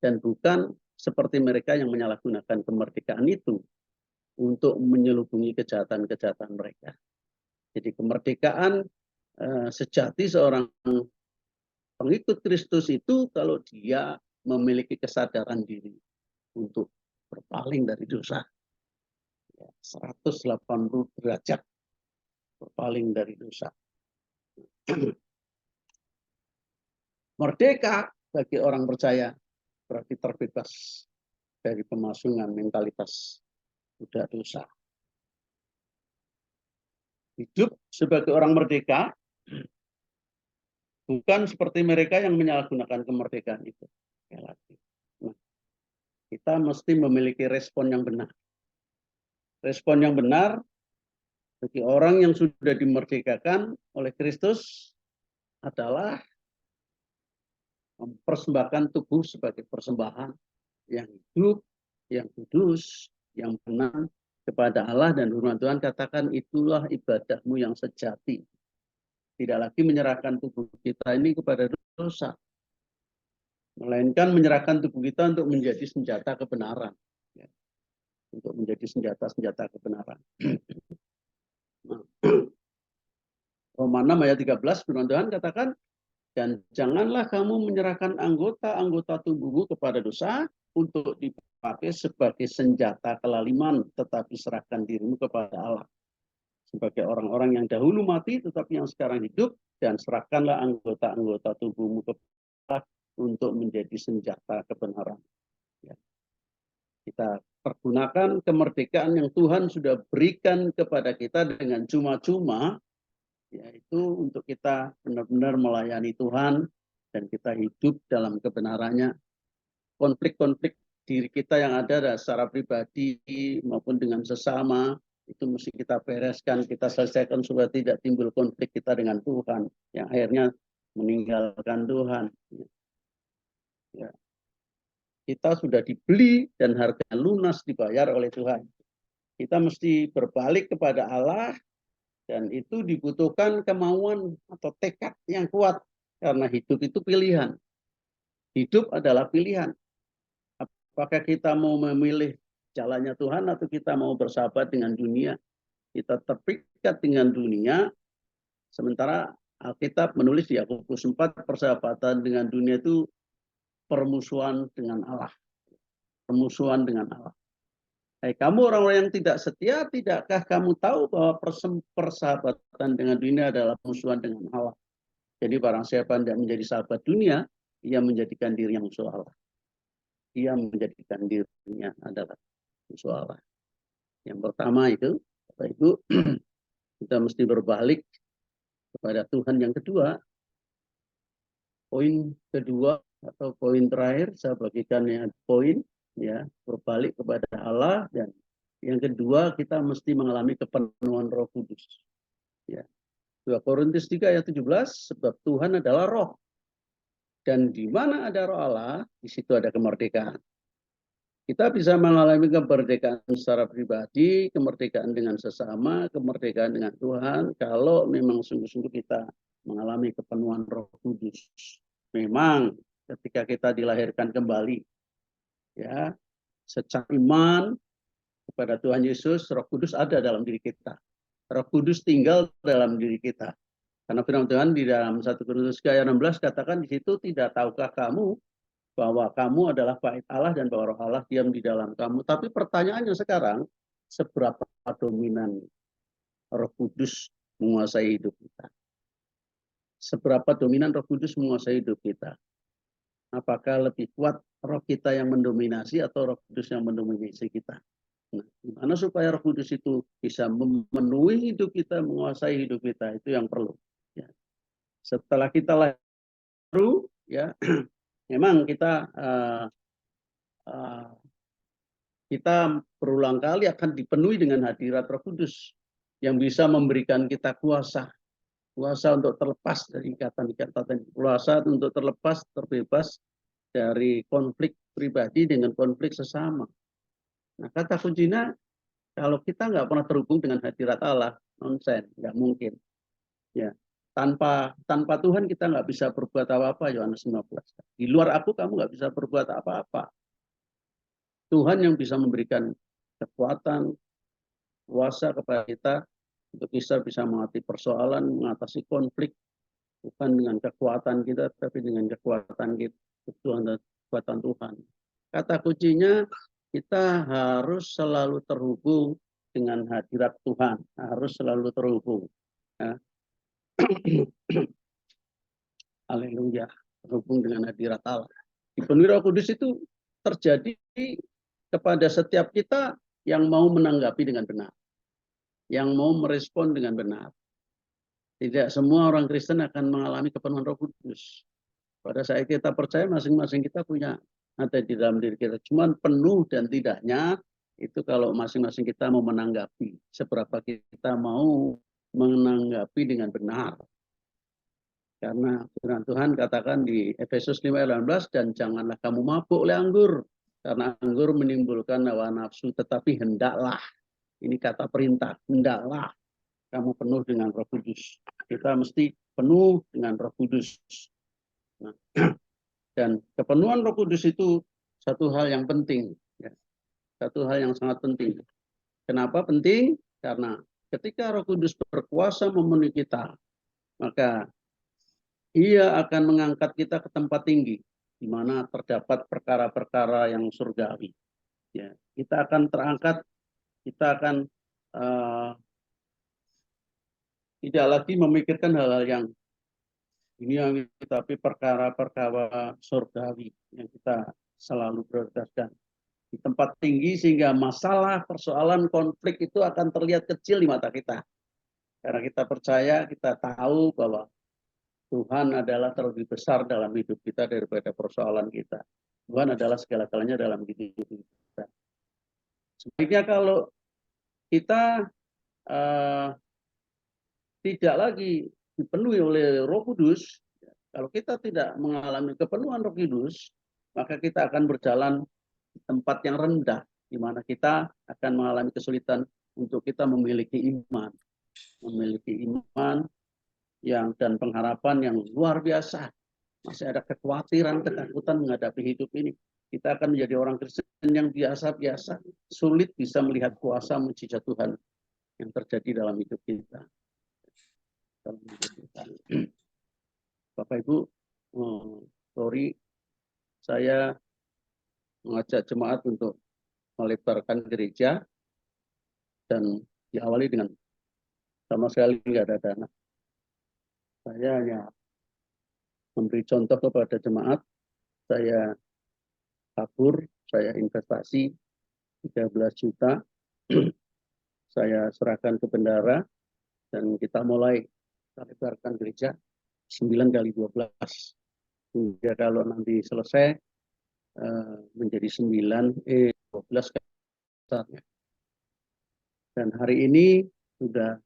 S5: dan bukan seperti mereka yang menyalahgunakan kemerdekaan itu untuk menyelubungi kejahatan-kejahatan mereka. Jadi kemerdekaan sejati seorang pengikut Kristus itu kalau dia memiliki kesadaran diri untuk berpaling dari dosa. 180 derajat berpaling dari dosa. Merdeka bagi orang percaya berarti terbebas dari pemasungan mentalitas budak dosa. Hidup sebagai orang merdeka bukan seperti mereka yang menyalahgunakan kemerdekaan itu. Nah, kita mesti memiliki respon yang benar. Respon yang benar bagi orang yang sudah dimerdekakan oleh Kristus adalah mempersembahkan tubuh sebagai persembahan yang hidup, yang kudus, yang benar kepada Allah, dan firman Tuhan katakan itulah ibadahmu yang sejati. Tidak lagi menyerahkan tubuh kita ini kepada dosa, melainkan menyerahkan tubuh kita untuk menjadi senjata kebenaran. Ya. Untuk menjadi senjata-senjata kebenaran. Roma 6 ayat 13 firman Tuhan katakan, dan janganlah kamu menyerahkan anggota-anggota tubuhmu kepada dosa untuk dipakai sebagai senjata kelaliman, tetapi serahkan dirimu kepada Allah sebagai orang-orang yang dahulu mati tetapi yang sekarang hidup, dan serahkanlah anggota-anggota tubuhmu kepada Allah untuk menjadi senjata kebenaran. Ya. Kita pergunakan kemerdekaan yang Tuhan sudah berikan kepada kita dengan cuma-cuma, yaitu untuk kita benar-benar melayani Tuhan dan kita hidup dalam kebenarannya. Konflik-konflik diri kita yang ada secara pribadi maupun dengan sesama itu mesti kita bereskan, kita selesaikan supaya tidak timbul konflik kita dengan Tuhan yang akhirnya meninggalkan Tuhan. Ya. Kita sudah dibeli dan harga lunas dibayar oleh Tuhan. Kita mesti berbalik kepada Allah. Dan itu dibutuhkan kemauan atau tekad yang kuat. Karena hidup itu pilihan. Hidup adalah pilihan. Apakah kita mau memilih jalannya Tuhan atau kita mau bersahabat dengan dunia. Kita terikat dengan dunia. Sementara Alkitab menulis di Yakobus 4, persahabatan dengan dunia itu permusuhan dengan Allah. Permusuhan dengan Allah. Hai kamu orang-orang yang tidak setia, tidakkah kamu tahu bahwa persahabatan dengan dunia adalah musuhan dengan Allah? Jadi barang siapa tidak menjadi sahabat dunia, ia menjadikan dirinya musuh Allah. Ia menjadikan dirinya adalah musuh Allah. Yang pertama itu, Bapak Ibu, kita mesti berbalik kepada Tuhan. Yang kedua, poin kedua atau poin terakhir, saya bagikannya poin, ya, berbalik kepada Allah, dan yang kedua kita mesti mengalami kepenuhan Roh Kudus. Ya. 2 Korintus 3 ayat 17, sebab Tuhan adalah roh. Dan di mana ada roh Allah, di situ ada kemerdekaan. Kita bisa mengalami kemerdekaan secara pribadi, kemerdekaan dengan sesama, kemerdekaan dengan Tuhan, kalau memang sungguh-sungguh kita mengalami kepenuhan Roh Kudus. Memang ketika kita dilahirkan kembali, ya, secara iman kepada Tuhan Yesus, Roh Kudus ada dalam diri kita. Roh Kudus tinggal dalam diri kita. Karena firman Tuhan di dalam 1 Korintus 3 ayat 16 katakan di situ, tidak tahukah kamu bahwa kamu adalah bait Allah dan bahwa Roh Allah diam di dalam kamu. Tapi pertanyaannya sekarang, seberapa dominan Roh Kudus menguasai hidup kita? Seberapa dominan Roh Kudus menguasai hidup kita? Apakah lebih kuat roh kita yang mendominasi atau Roh Kudus yang mendominasi kita? Nah, gimana supaya Roh Kudus itu bisa memenuhi hidup kita, menguasai hidup kita, itu yang perlu. Ya. Setelah kita lahir, ya, memang kita berulang kali akan dipenuhi dengan hadirat Roh Kudus yang bisa memberikan kita kuasa untuk terlepas dari ikatan-ikatan, kuasa untuk terlepas, terbebas dari konflik pribadi dengan konflik sesama. Nah, kata kuncinya, kalau kita nggak pernah terhubung dengan hadirat Allah, nonsen, nggak mungkin. Ya, tanpa Tuhan kita nggak bisa berbuat apa-apa. Yohanes 15. Di luar aku kamu nggak bisa berbuat apa-apa. Tuhan yang bisa memberikan kekuatan, kuasa kepada kita untuk bisa mengatasi persoalan, mengatasi konflik, bukan dengan kekuatan kita, tapi dengan kekuatan kita, kekuatan Tuhan. Kata kuncinya, kita harus selalu terhubung dengan hadirat Tuhan, harus selalu terhubung. Ya. Haleluya, terhubung dengan hadirat Allah. Dipenuhi Roh Kudus itu terjadi kepada setiap kita yang mau menanggapi dengan benar, yang mau merespon dengan benar. Tidak semua orang Kristen akan mengalami kepenuhan Roh Kudus. Pada saat kita percaya, masing-masing kita punya ada di dalam diri kita. Cuman penuh dan tidaknya itu kalau masing-masing kita mau menanggapi, seberapa kita mau menanggapi dengan benar. Karena firman Tuhan katakan di Efesus 5 ayat 18, dan janganlah kamu mabuk oleh anggur, karena anggur menimbulkan hawa nafsu, tetapi hendaklah, ini kata perintah, hendaklah kamu penuh dengan Roh Kudus. Kita mesti penuh dengan Roh Kudus. Nah, dan kepenuhan Roh Kudus itu satu hal yang penting, ya. Satu hal yang sangat penting. Kenapa penting? Karena ketika Roh Kudus berkuasa memenuhi kita, maka Ia akan mengangkat kita ke tempat tinggi, di mana terdapat perkara-perkara yang surgawi. Ya, kita akan terangkat, kita akan tidak lagi memikirkan hal-hal yang ini, tapi perkara-perkara surgawi yang kita selalu prioritaskan di tempat tinggi, sehingga masalah, persoalan, konflik itu akan terlihat kecil di mata kita. Karena kita percaya, kita tahu bahwa Tuhan adalah terlebih besar dalam hidup kita daripada persoalan kita. Tuhan adalah segala-galanya dalam hidup kita. Sebaiknya kalau kita tidak lagi dipenuhi oleh Roh Kudus, kalau kita tidak mengalami kepenuhan Roh Kudus, maka kita akan berjalan di tempat yang rendah, di mana kita akan mengalami kesulitan untuk kita memiliki iman dan pengharapan yang luar biasa. Masih ada kekhawatiran, ketakutan menghadapi hidup ini. Kita akan menjadi orang Kristen yang biasa-biasa, sulit bisa melihat kuasa mujizat Tuhan yang terjadi dalam hidup kita. Bapak Ibu, sorry, saya mengajak jemaat untuk melebarkan gereja dan diawali dengan sama sekali nggak ada dana. Saya hanya memberi contoh kepada jemaat, saya tabur, saya investasi 13 juta, saya serahkan ke bendara, dan kita mulai lebarkan gereja 9 kali 12. Hingga kalau nanti selesai menjadi 12 kali besarnya. Dan hari ini sudah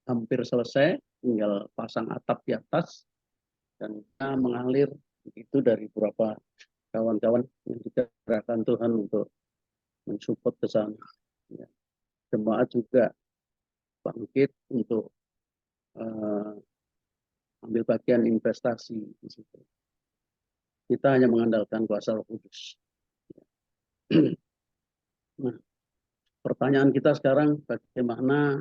S5: hampir selesai, tinggal pasang atap di atas, dan kita mengalir itu dari beberapa kawan-kawan yang dikerahkan Tuhan untuk mensupport ke sana. Ya. Jemaat juga bangkit untuk eh, ambil bagian investasi di situ. Kita hanya mengandalkan kuasa Roh Kudus. Nah, pertanyaan kita sekarang bagaimana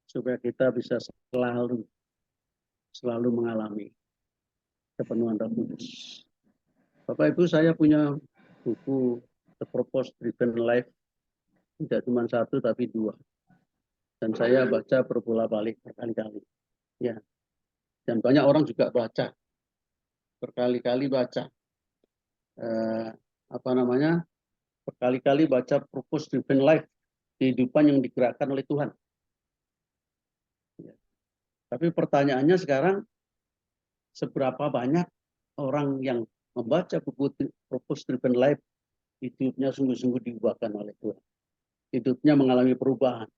S5: supaya kita bisa selalu mengalami kepenuhan Roh Kudus. Bapak Ibu, saya punya buku The Purpose Driven Life, tidak cuma satu tapi dua, dan saya baca berbolak-balik berkali-kali. Ya, dan banyak orang juga baca berkali-kali baca. Berkali-kali baca Purpose Driven Life, kehidupan yang digerakkan oleh Tuhan. Ya. Tapi pertanyaannya sekarang, seberapa banyak orang yang membaca buku Purpose Driven Life, hidupnya sungguh-sungguh diubahkan oleh Tuhan. Hidupnya mengalami perubahan.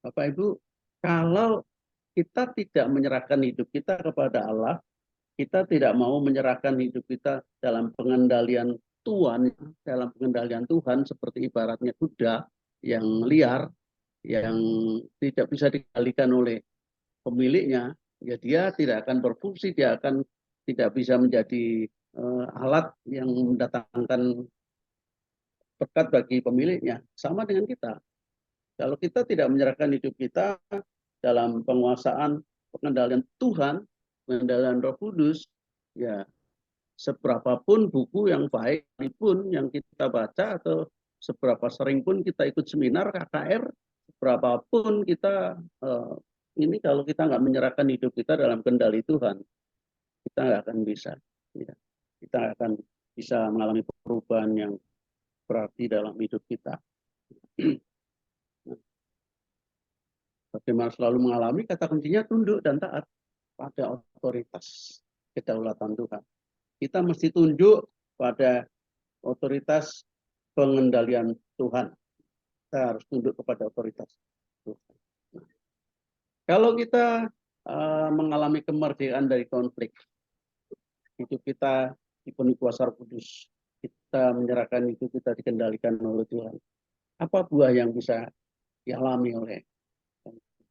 S5: Bapak Ibu, kalau kita tidak menyerahkan hidup kita kepada Allah, kita tidak mau menyerahkan hidup kita dalam pengendalian Tuhan, seperti ibaratnya kuda yang liar, yang tidak bisa dikendalikan oleh pemiliknya, ya dia tidak akan berfungsi, dia akan tidak bisa menjadi alat yang mendatangkan berkat bagi pemiliknya. Sama dengan kita. Kalau kita tidak menyerahkan hidup kita dalam penguasaan pengendalian Tuhan, pengendalian Roh Kudus, ya seberapapun buku yang baik pun yang kita baca, atau seberapa sering pun kita ikut seminar KKR, seberapapun kita ini, kalau kita nggak menyerahkan hidup kita dalam kendali Tuhan, kita nggak akan bisa. Ya. Kita nggak akan bisa mengalami perubahan yang berarti dalam hidup kita. Bagaimana selalu mengalami, kata kuncinya tunduk dan taat pada otoritas kedaulatan Tuhan. Kita mesti tunduk pada otoritas pengendalian Tuhan. Kita harus tunduk kepada otoritas Tuhan. Nah, kalau kita mengalami kemerdekaan dari konflik, hidup kita dipenuhi kuasa Roh Kudus, kita menyerahkan hidup kita dikendalikan oleh Tuhan, apa buah yang bisa dialami oleh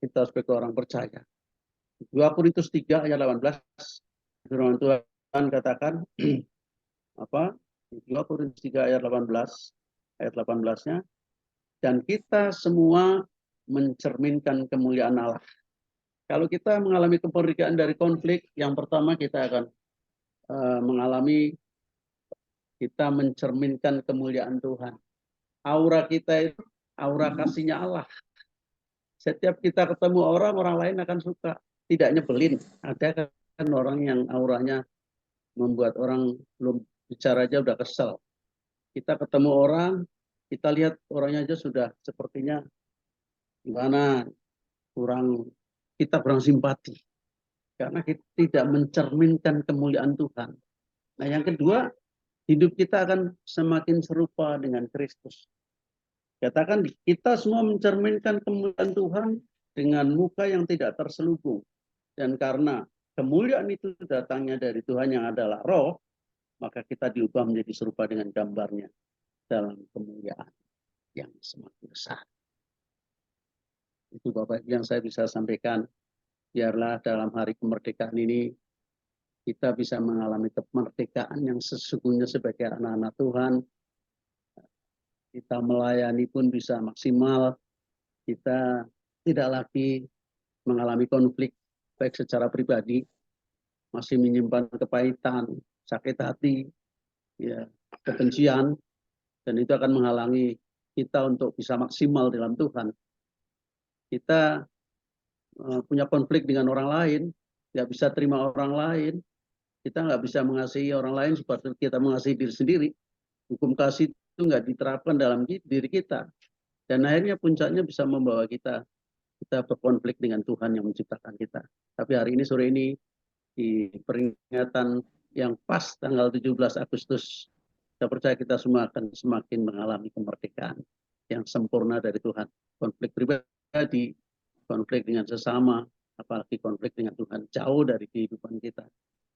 S5: kita sebagai orang percaya? 2 Korintus 3 ayat 18, firman Tuhan katakan apa? 2 Korintus 3 ayat 18-nya, dan kita semua mencerminkan kemuliaan Allah. Kalau kita mengalami kemerdekaan dari konflik, yang pertama kita akan mengalami, kita mencerminkan kemuliaan Tuhan. Aura kita itu aura kasihnya Allah. Setiap kita ketemu orang lain akan suka, tidak nyebelin. Ada kan orang yang auranya membuat orang belum bicara aja udah kesel. Kita ketemu orang, kita lihat orangnya aja sudah sepertinya gimana, kita kurang simpati. Karena kita tidak mencerminkan kemuliaan Tuhan. Nah, yang kedua, hidup kita akan semakin serupa dengan Kristus. Katakan, kita semua mencerminkan kemuliaan Tuhan dengan muka yang tidak terselubung. Dan karena kemuliaan itu datangnya dari Tuhan yang adalah Roh, maka kita diubah menjadi serupa dengan gambarnya dalam kemuliaan yang semakin besar. Itu Bapak yang saya bisa sampaikan. Biarlah dalam hari kemerdekaan ini kita bisa mengalami kemerdekaan yang sesungguhnya sebagai anak-anak Tuhan. Kita melayani pun bisa maksimal. Kita tidak lagi mengalami konflik baik secara pribadi, masih menyimpan kepahitan, sakit hati, ya, kebencian, dan itu akan menghalangi kita untuk bisa maksimal dalam Tuhan. Kita punya konflik dengan orang lain, nggak bisa terima orang lain, kita nggak bisa mengasihi orang lain seperti kita mengasihi diri sendiri. Hukum kasih itu nggak diterapkan dalam diri kita, dan akhirnya puncaknya bisa membawa kita berkonflik dengan Tuhan yang menciptakan kita. Tapi hari ini, sore ini, di peringatan yang pas tanggal 17 Agustus, saya percaya kita semua akan semakin mengalami kemerdekaan yang sempurna dari Tuhan. Konflik pribadi, konflik dengan sesama, apalagi konflik dengan Tuhan, jauh dari kehidupan kita.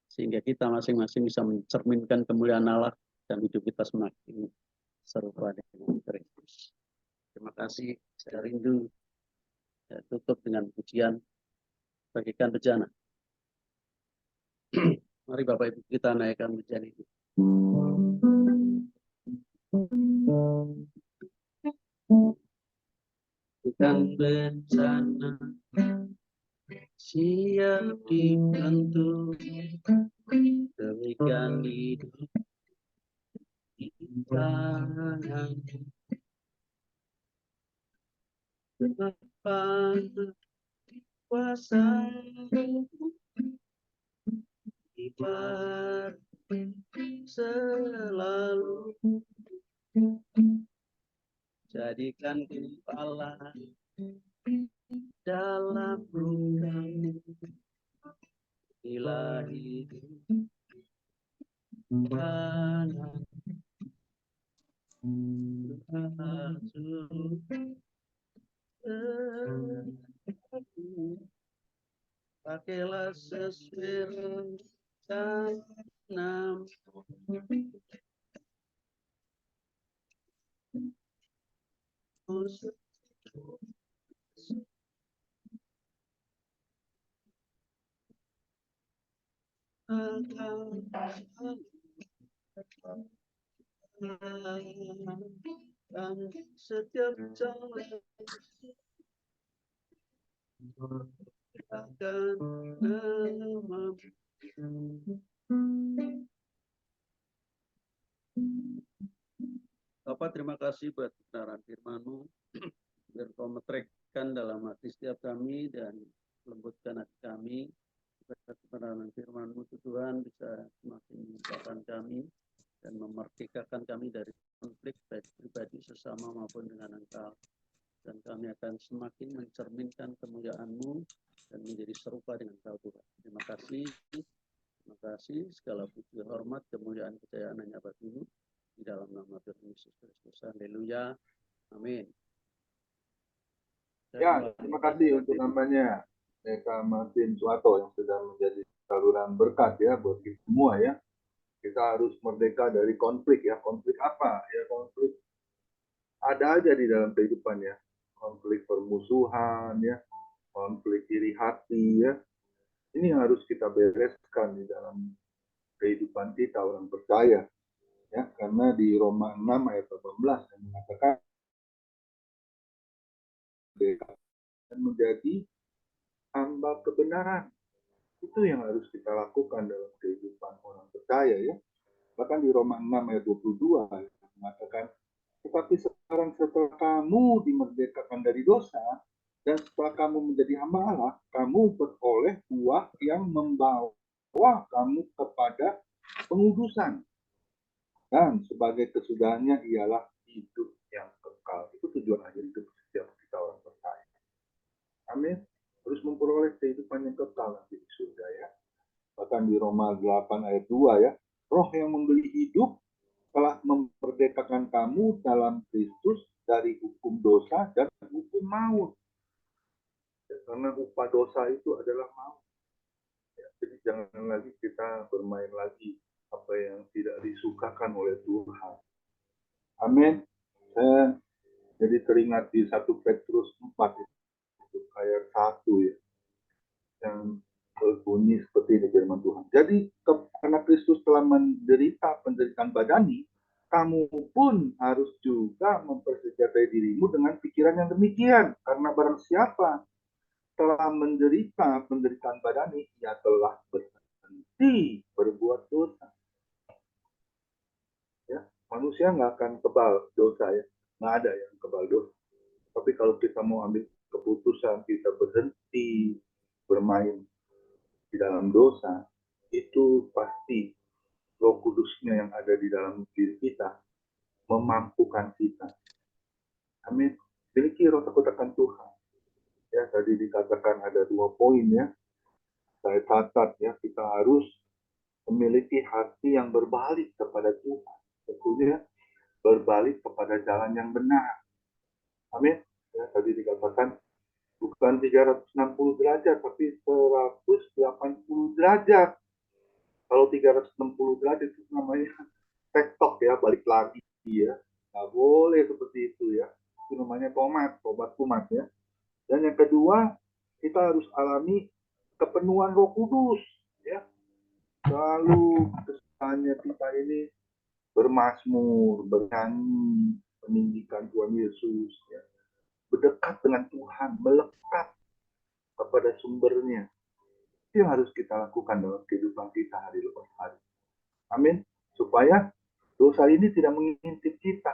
S5: Sehingga kita masing-masing bisa mencerminkan kemuliaan Allah dan hidup kita semakin serupa dengan Kristus. Terima kasih, saya rindu. Saya tutup dengan pujian. bagikan bejana. Mari Bapak Ibu kita naikkan bejana itu. Bagikan bejana siap dibantu, berikan hidup di tangan Bapa kuasa kibar selalu, jadikan gembala dalam lukamu, bila hidup kanan pakailah sesuai tanam setiap jalan akan namamu. Bapak, terima kasih buat kebenaran firman-Mu. Biar Kau meteraikan dalam hati setiap kami dan lembutkan hati kami. Biar kebenaran firman-Mu Tuhan bisa semakin menguatkan kami dan memerdekakan kami dari konflik baik pribadi sesama maupun dengan Engkau. Dan kami akan semakin mencerminkan kemuliaan-Mu dan menjadi serupa dengan Engkau Tuhan. Terima kasih. Terima kasih. Segala puji, hormat, kemuliaan, kejayaan hanya bagi-Mu. Di dalam nama Tuhan Yesus Kristus. Haleluya. Amin.
S4: Ya, terima kasih untuk namanya Pendeta Martin Suarto yang sudah menjadi saluran berkat ya buat kita semua ya. Kita harus merdeka dari konflik ya. Konflik apa? Ya konflik ada aja di dalam kehidupan ya. Konflik permusuhan ya, konflik iri hati ya. Ini harus kita bereskan di dalam kehidupan kita orang percaya. Ya, karena di Roma 6 ayat 18 yang mengatakan dan menjadi hamba kebenaran. Itu yang harus kita lakukan dalam kehidupan orang percaya ya. Bahkan di Roma 6 ayat 22 yang mengatakan, tetapi sekarang setelah kamu dimerdekakan dari dosa dan setelah kamu menjadi hamba Allah, kamu beroleh buah yang membawa kamu kepada pengudusan. Dan sebagai kesudahannya ialah hidup yang kekal. Itu tujuan akhir hidup setiap kita orang percaya. Amin. Terus memperoleh kehidupan yang kekal nanti di surga ya. Bahkan di Roma 8 ayat 2 ya. Roh yang memberi hidup telah memerdekakan kamu dalam Kristus dari hukum dosa dan hukum maut. Ya, karena upah dosa itu adalah maut. Ya, jadi jangan lagi kita bermain lagi apa yang tidak disukakan oleh Tuhan. Amin. Saya jadi teringat di 1 Petrus 4 itu ayat 1 ya. Yang berbunyi seperti ini firman Tuhan. Jadi karena Kristus telah menderita penderitaan badani, kamu pun harus juga mempersenjatai dirimu dengan pikiran yang demikian. Karena barang siapa telah menderita penderitaan badani, ia telah berhenti berbuat dosa. Ya, manusia nggak akan kebal dosa ya, nggak ada yang kebal dosa. Tapi kalau kita mau ambil keputusan kita berhenti bermain di dalam dosa, itu pasti Roh Kudusnya yang ada di dalam diri kita memampukan kita. Amin. Miliki roh takut akan Tuhan. Ya, tadi dikatakan ada 2 poin ya. Saya catat ya, kita harus memiliki hati yang berbalik kepada Tuhan. Tentunya berbalik kepada jalan yang benar. Amin. Ya, tadi dikatakan bukan 360 derajat, tapi 180 derajat. Kalau 360 derajat itu namanya tektok ya, balik lagi ya. Nggak boleh seperti itu ya. Itu namanya tobat kumat ya. Dan yang kedua, kita harus alami kepenuhan Roh Kudus, ya. Selalu kesannya kita ini bermazmur, bernyanyi, meninggikan Tuhan Yesus, ya. Berdekat dengan Tuhan, melekat kepada sumbernya. Itu yang harus kita lakukan dalam kehidupan kita hari lepas hari. Amin. Supaya dosa ini tidak mengintip kita.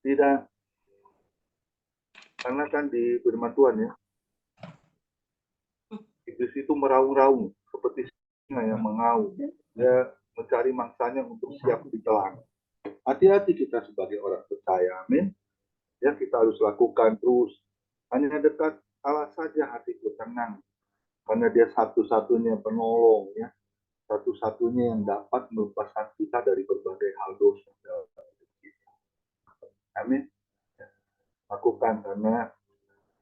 S4: Tidak. Karena kan di firman Tuhan ya, iblis itu meraung-raung seperti singa yang mengaum. Dia mencari mangsanya untuk siap ditelan. Hati-hati kita sebagai orang percaya. Amin. Ya, kita harus lakukan terus. Hanya dekat Allah saja hatiku tenang. Karena dia satu-satunya penolong, ya. Satu-satunya yang dapat melepaskan kita dari berbagai hal dosa. Amin. Lakukan, karena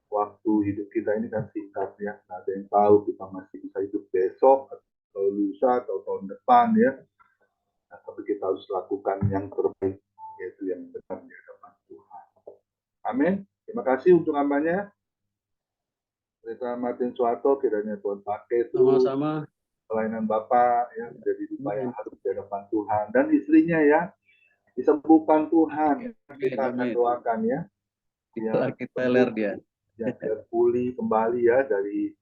S4: waktu hidup kita ini kan singkat, ya. Nggak ada yang tahu kita masih bisa hidup besok, atau lusa, atau tahun depan, ya. Nah, tapi kita harus lakukan yang terbaik, yaitu yang benar di hadapan Tuhan. Amin. Terima kasih untuk hambanya. Pendeta Martin Suharto, kiranya Tuhan pakai terus
S5: Sama-sama.
S4: pelayanan Bapak, ya, menjadi duta yang harus di hadapan Tuhan. Dan istrinya, ya, disembuhkan Tuhan. Kita akan doakan, ya.
S5: Lagi teler dia.
S4: Ya, biar pulih kembali, ya, dari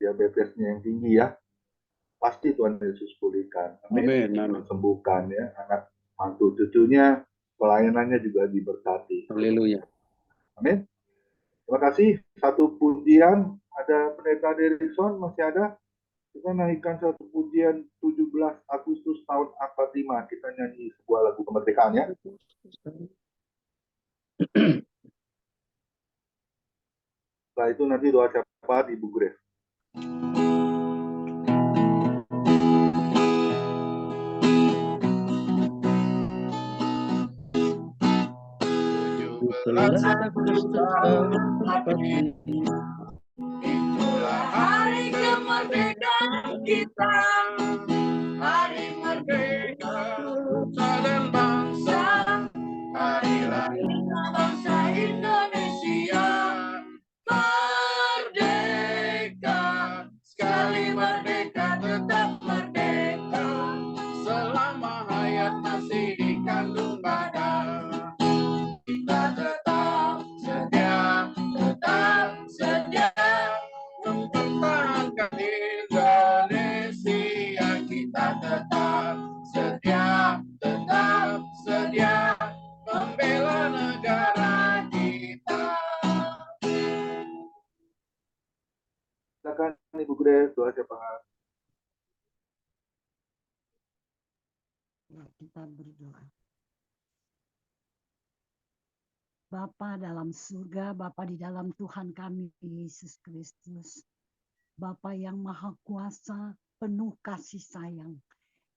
S4: diabetesnya yang tinggi, ya. Pasti Tuhan Yesus pulihkan.
S5: Amin. Amin.
S4: Sembuhkan, ya, anak mantu cucunya, pelayanannya juga diberkati.
S5: Haleluya.
S4: Amin. Terima kasih. Satu pujian, ada Pendeta Derikson, masih ada? Kita naikkan satu pujian 17 Agustus tahun 45. Kita nyanyi sebuah lagu kemerdekaan, ya. Setelah itu nanti doa syafaat Ibu Grace.
S2: Itulah hari kemerdekaan kita, hari merdeka nusa dan bangsa, hari lahir bangsa Indonesia. Merdeka, sekali merdeka tetap merdeka, selama hayat masih dikandung badan. Kita tetap sedia mempertahankan Indonesia. Kita tetap sedia membela negara kita.
S4: Silakan Ibu Grace, doa syafaat.
S6: Kita berdoa. Bapa dalam surga, Bapa di dalam Tuhan kami Yesus Kristus. Bapa yang maha kuasa, penuh kasih sayang.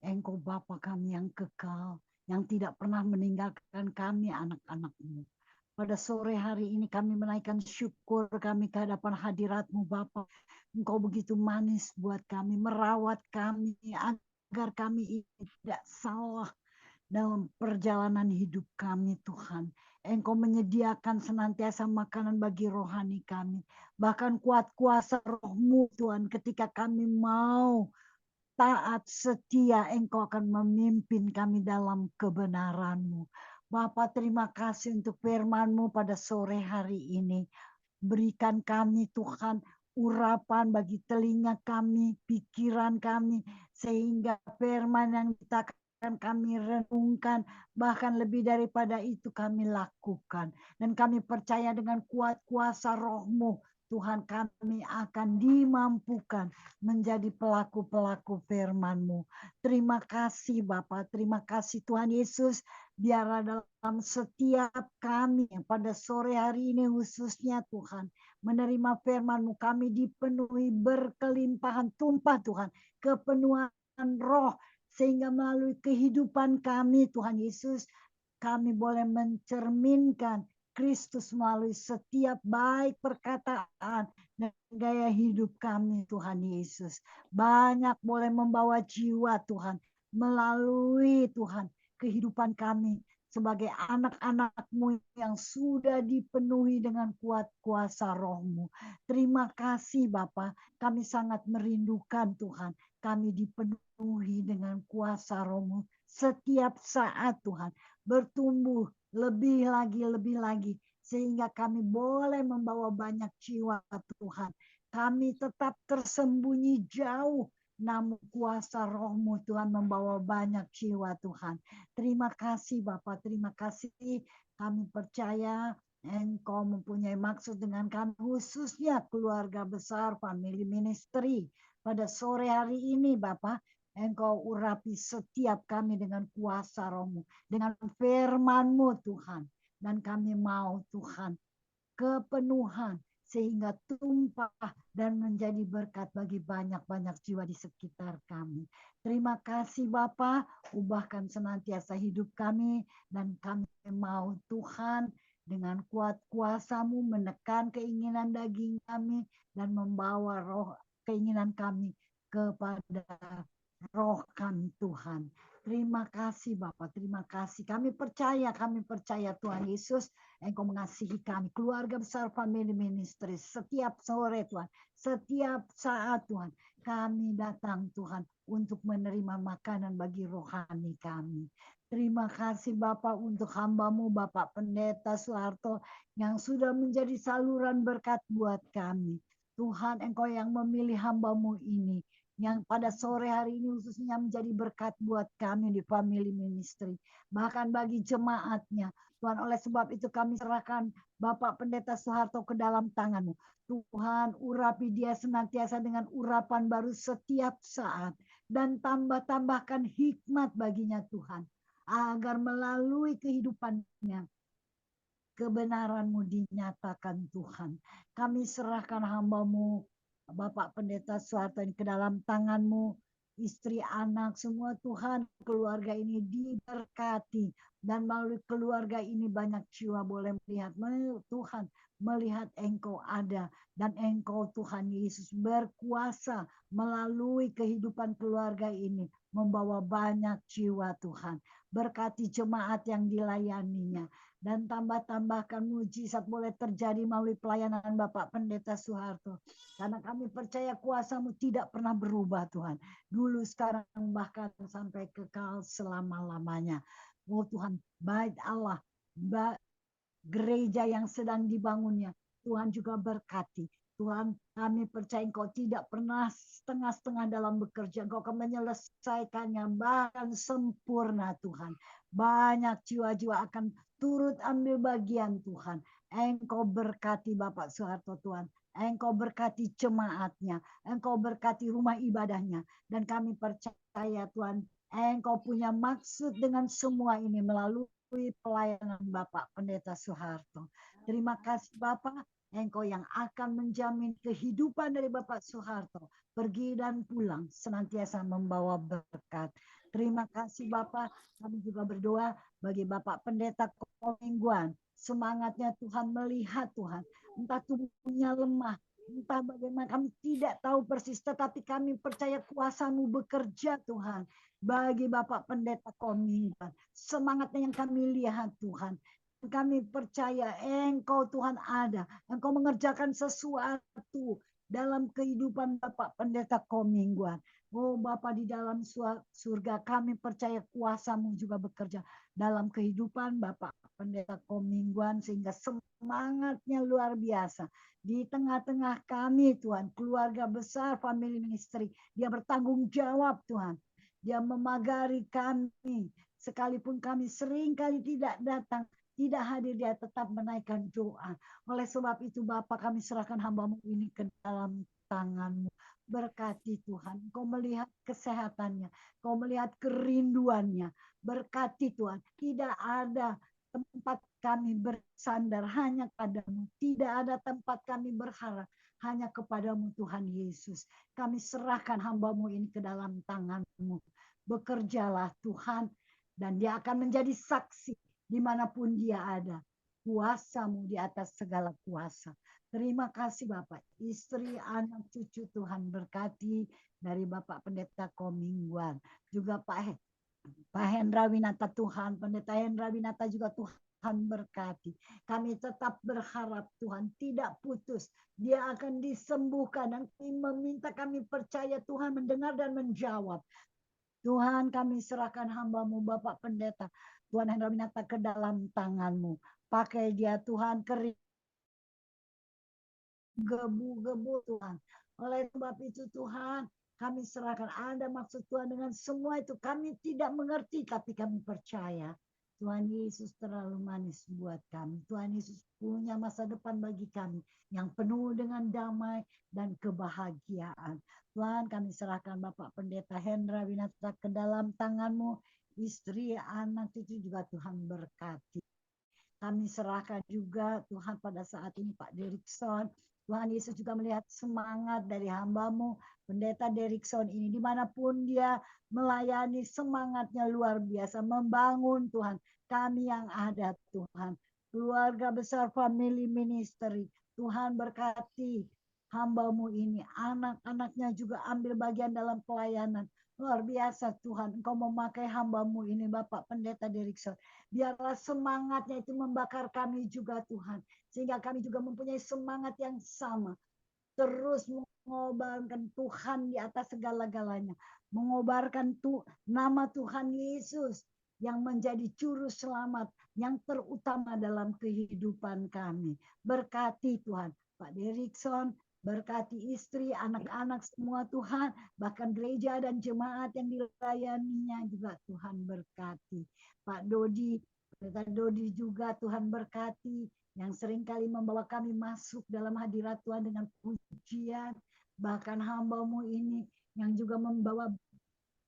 S6: Engkau Bapa kami yang kekal, yang tidak pernah meninggalkan kami anak-anak-Mu. Pada sore hari ini kami menaikkan syukur kami ke hadapan hadirat-Mu Bapa. Engkau begitu manis buat kami, merawat kami agar kami tidak salah dalam perjalanan hidup kami Tuhan. Engkau menyediakan senantiasa makanan bagi rohani kami. Bahkan kuat kuasa Roh-Mu Tuhan, ketika kami mau taat setia, Engkau akan memimpin kami dalam kebenaran-Mu. Bapa, terima kasih untuk firman-Mu pada sore hari ini. Berikan kami Tuhan urapan bagi telinga kami, pikiran kami, sehingga firman yang kita kami renungkan, bahkan lebih daripada itu kami lakukan. Dan kami percaya dengan kuat kuasa Roh-Mu, Tuhan, kami akan dimampukan menjadi pelaku-pelaku firman-Mu. Terima kasih Bapa, terima kasih Tuhan Yesus. Biarlah dalam setiap kami pada sore hari ini khususnya Tuhan, menerima firman-Mu, kami dipenuhi berkelimpahan tumpah Tuhan, kepenuhan roh, sehingga melalui kehidupan kami Tuhan Yesus, kami boleh mencerminkan Kristus melalui setiap baik perkataan dan gaya hidup kami Tuhan Yesus. Banyak boleh membawa jiwa Tuhan melalui Tuhan kehidupan kami sebagai anak-anak-Mu yang sudah dipenuhi dengan kuat kuasa Roh-Mu. Terima kasih Bapa, kami sangat merindukan Tuhan, kami dipenuhi dengan kuasa Roh-Mu setiap saat Tuhan, bertumbuh lebih lagi, sehingga kami boleh membawa banyak jiwa Tuhan. Kami tetap tersembunyi jauh, namun kuasa Roh-Mu Tuhan membawa banyak jiwa Tuhan. Terima kasih Bapa, terima kasih. Kami percaya Engkau mempunyai maksud dengan kami, khususnya keluarga besar Family Ministry. Pada sore hari ini Bapa, Engkau urapi setiap kami dengan kuasa Roh-Mu, dengan firman-Mu Tuhan. Dan kami mau Tuhan kepenuhan sehingga tumpah dan menjadi berkat bagi banyak-banyak jiwa di sekitar kami. Terima kasih Bapa, ubahkan senantiasa hidup kami dan kami mau Tuhan dengan kuat kuasa-Mu menekan keinginan daging kami dan membawa roh keinginan kami kepada roh kami Tuhan. Terima kasih Bapak, terima kasih. Kami percaya Tuhan Yesus, Engkau mengasihi kami, keluarga besar Family Ministry, setiap sore Tuhan, setiap saat Tuhan, kami datang Tuhan untuk menerima makanan bagi rohani kami. Terima kasih Bapak untuk hamba-Mu, Bapak Pendeta Soeharto, yang sudah menjadi saluran berkat buat kami. Tuhan, Engkau yang memilih hamba-Mu ini, yang pada sore hari ini khususnya menjadi berkat buat kami di Family Ministry, bahkan bagi jemaatnya. Tuhan, oleh sebab itu kami serahkan Bapak Pendeta Soeharto ke dalam tangan-Mu. Tuhan, urapi dia senantiasa dengan urapan baru setiap saat, dan tambahkan hikmat baginya Tuhan, agar melalui kehidupannya kebenaran-Mu dinyatakan Tuhan. Kami serahkan hamba-Mu Bapak Pendeta Soeharto ini ke dalam tangan-Mu, istri, anak, semua Tuhan, keluarga ini diberkati. Dan melalui keluarga ini banyak jiwa boleh melihat, Tuhan, melihat Engkau ada. Dan Engkau Tuhan Yesus berkuasa melalui kehidupan keluarga ini, membawa banyak jiwa Tuhan. Berkati jemaat yang dilayaninya. Dan tambahkan mujizat boleh terjadi melalui pelayanan Bapak Pendeta Soeharto. Karena kami percaya kuasa-Mu tidak pernah berubah Tuhan. Dulu, sekarang, bahkan sampai kekal selama-lamanya. Oh Tuhan, baik Allah, gereja yang sedang dibangunnya, Tuhan juga berkati. Tuhan, kami percaya Engkau tidak pernah setengah-setengah dalam bekerja. Engkau akan menyelesaikannya bahkan sempurna Tuhan. Banyak jiwa-jiwa akan turut ambil bagian Tuhan. Engkau berkati Bapak Soeharto Tuhan. Engkau berkati jemaatnya. Engkau berkati rumah ibadahnya. Dan kami percaya Tuhan, Engkau punya maksud dengan semua ini melalui pelayanan Bapak Pendeta Soeharto. Terima kasih Bapak, Engkau yang akan menjamin kehidupan dari Bapak Soeharto, pergi dan pulang, senantiasa membawa berkat. Terima kasih Bapak, kami juga berdoa bagi Bapak Pendeta Komingguan. Semangatnya Tuhan, melihat Tuhan, entah tubuhnya lemah, entah bagaimana, kami tidak tahu persis, tetapi kami percaya kuasa-Mu bekerja Tuhan. Bagi Bapak Pendeta Komingguan, semangatnya yang kami lihat Tuhan, kami percaya Engkau Tuhan ada, Engkau mengerjakan sesuatu dalam kehidupan Bapak Pendeta Komingguan. Oh Bapak di dalam surga, kami percaya kuasa-Mu juga bekerja dalam kehidupan Bapak Pendeta Komingguan, sehingga semangatnya luar biasa. Di tengah-tengah kami Tuhan, keluarga besar Family Ministry, dia bertanggung jawab Tuhan. Dia memagari kami, sekalipun kami seringkali tidak datang, tidak hadir, dia tetap menaikkan doa. Oleh sebab itu Bapak, kami serahkan hamba-Mu ini ke dalam tangan-Mu. Berkati Tuhan, Kau melihat kesehatannya, Kau melihat kerinduannya. Berkati Tuhan, tidak ada tempat kami bersandar, hanya padamu. Tidak ada tempat kami berharap, hanya kepadamu Tuhan Yesus. Kami serahkan hamba-Mu ini ke dalam tangan-Mu. Bekerjalah Tuhan, dan dia akan menjadi saksi dimanapun dia ada. Kuasa-Mu di atas segala kuasa. Terima kasih Bapak, istri, anak, cucu Tuhan berkati dari Bapak Pendeta Komingguan. Juga Pak Pak Hendra Winata Tuhan, Pendeta Hendra Winata juga Tuhan berkati. Kami tetap berharap Tuhan tidak putus. Dia akan disembuhkan dan kami percaya Tuhan mendengar dan menjawab. Tuhan kami serahkan hamba-Mu Bapak Pendeta Tuhan Hendra Winata ke dalam tangan-Mu. Pakai dia Tuhan kering gebu-gebu Tuhan. Oleh sebab itu Tuhan kami serahkan ada maksud Tuhan dengan semua itu. Kami tidak mengerti tapi kami percaya. Tuhan Yesus terlalu manis buat kami. Tuhan Yesus punya masa depan bagi kami yang penuh dengan damai dan kebahagiaan. Tuhan kami serahkan Bapak Pendeta Hendra Winata ke dalam tangan-Mu. Istri, anak, cucu juga Tuhan berkati. Kami serahkan juga Tuhan pada saat ini Pak Derikson. Tuhan Yesus juga melihat semangat dari hamba-Mu, Pendeta Derikson ini. Dimanapun dia melayani, semangatnya luar biasa. Membangun Tuhan, kami yang ada Tuhan. Keluarga besar family ministry. Tuhan berkati hamba-Mu ini. Anak-anaknya juga ambil bagian dalam pelayanan. Luar biasa Tuhan, Engkau memakai hamba-Mu ini Bapak Pendeta Derikson. Biarlah semangatnya itu membakar kami juga Tuhan. Sehingga kami juga mempunyai semangat yang sama. Terus mengobarkan Tuhan di atas segala-galanya. Mengobarkan nama Tuhan Yesus yang menjadi juru selamat yang terutama dalam kehidupan kami. Berkati Tuhan. Pak Derikson, berkati istri, anak-anak semua Tuhan. Bahkan gereja dan jemaat yang dilayaninya juga Tuhan berkati. Pak Dodi, Pendeta Dodi juga Tuhan berkati. Yang seringkali membawa kami masuk dalam hadirat Tuhan dengan pujian. Bahkan hamba-Mu ini yang juga membawa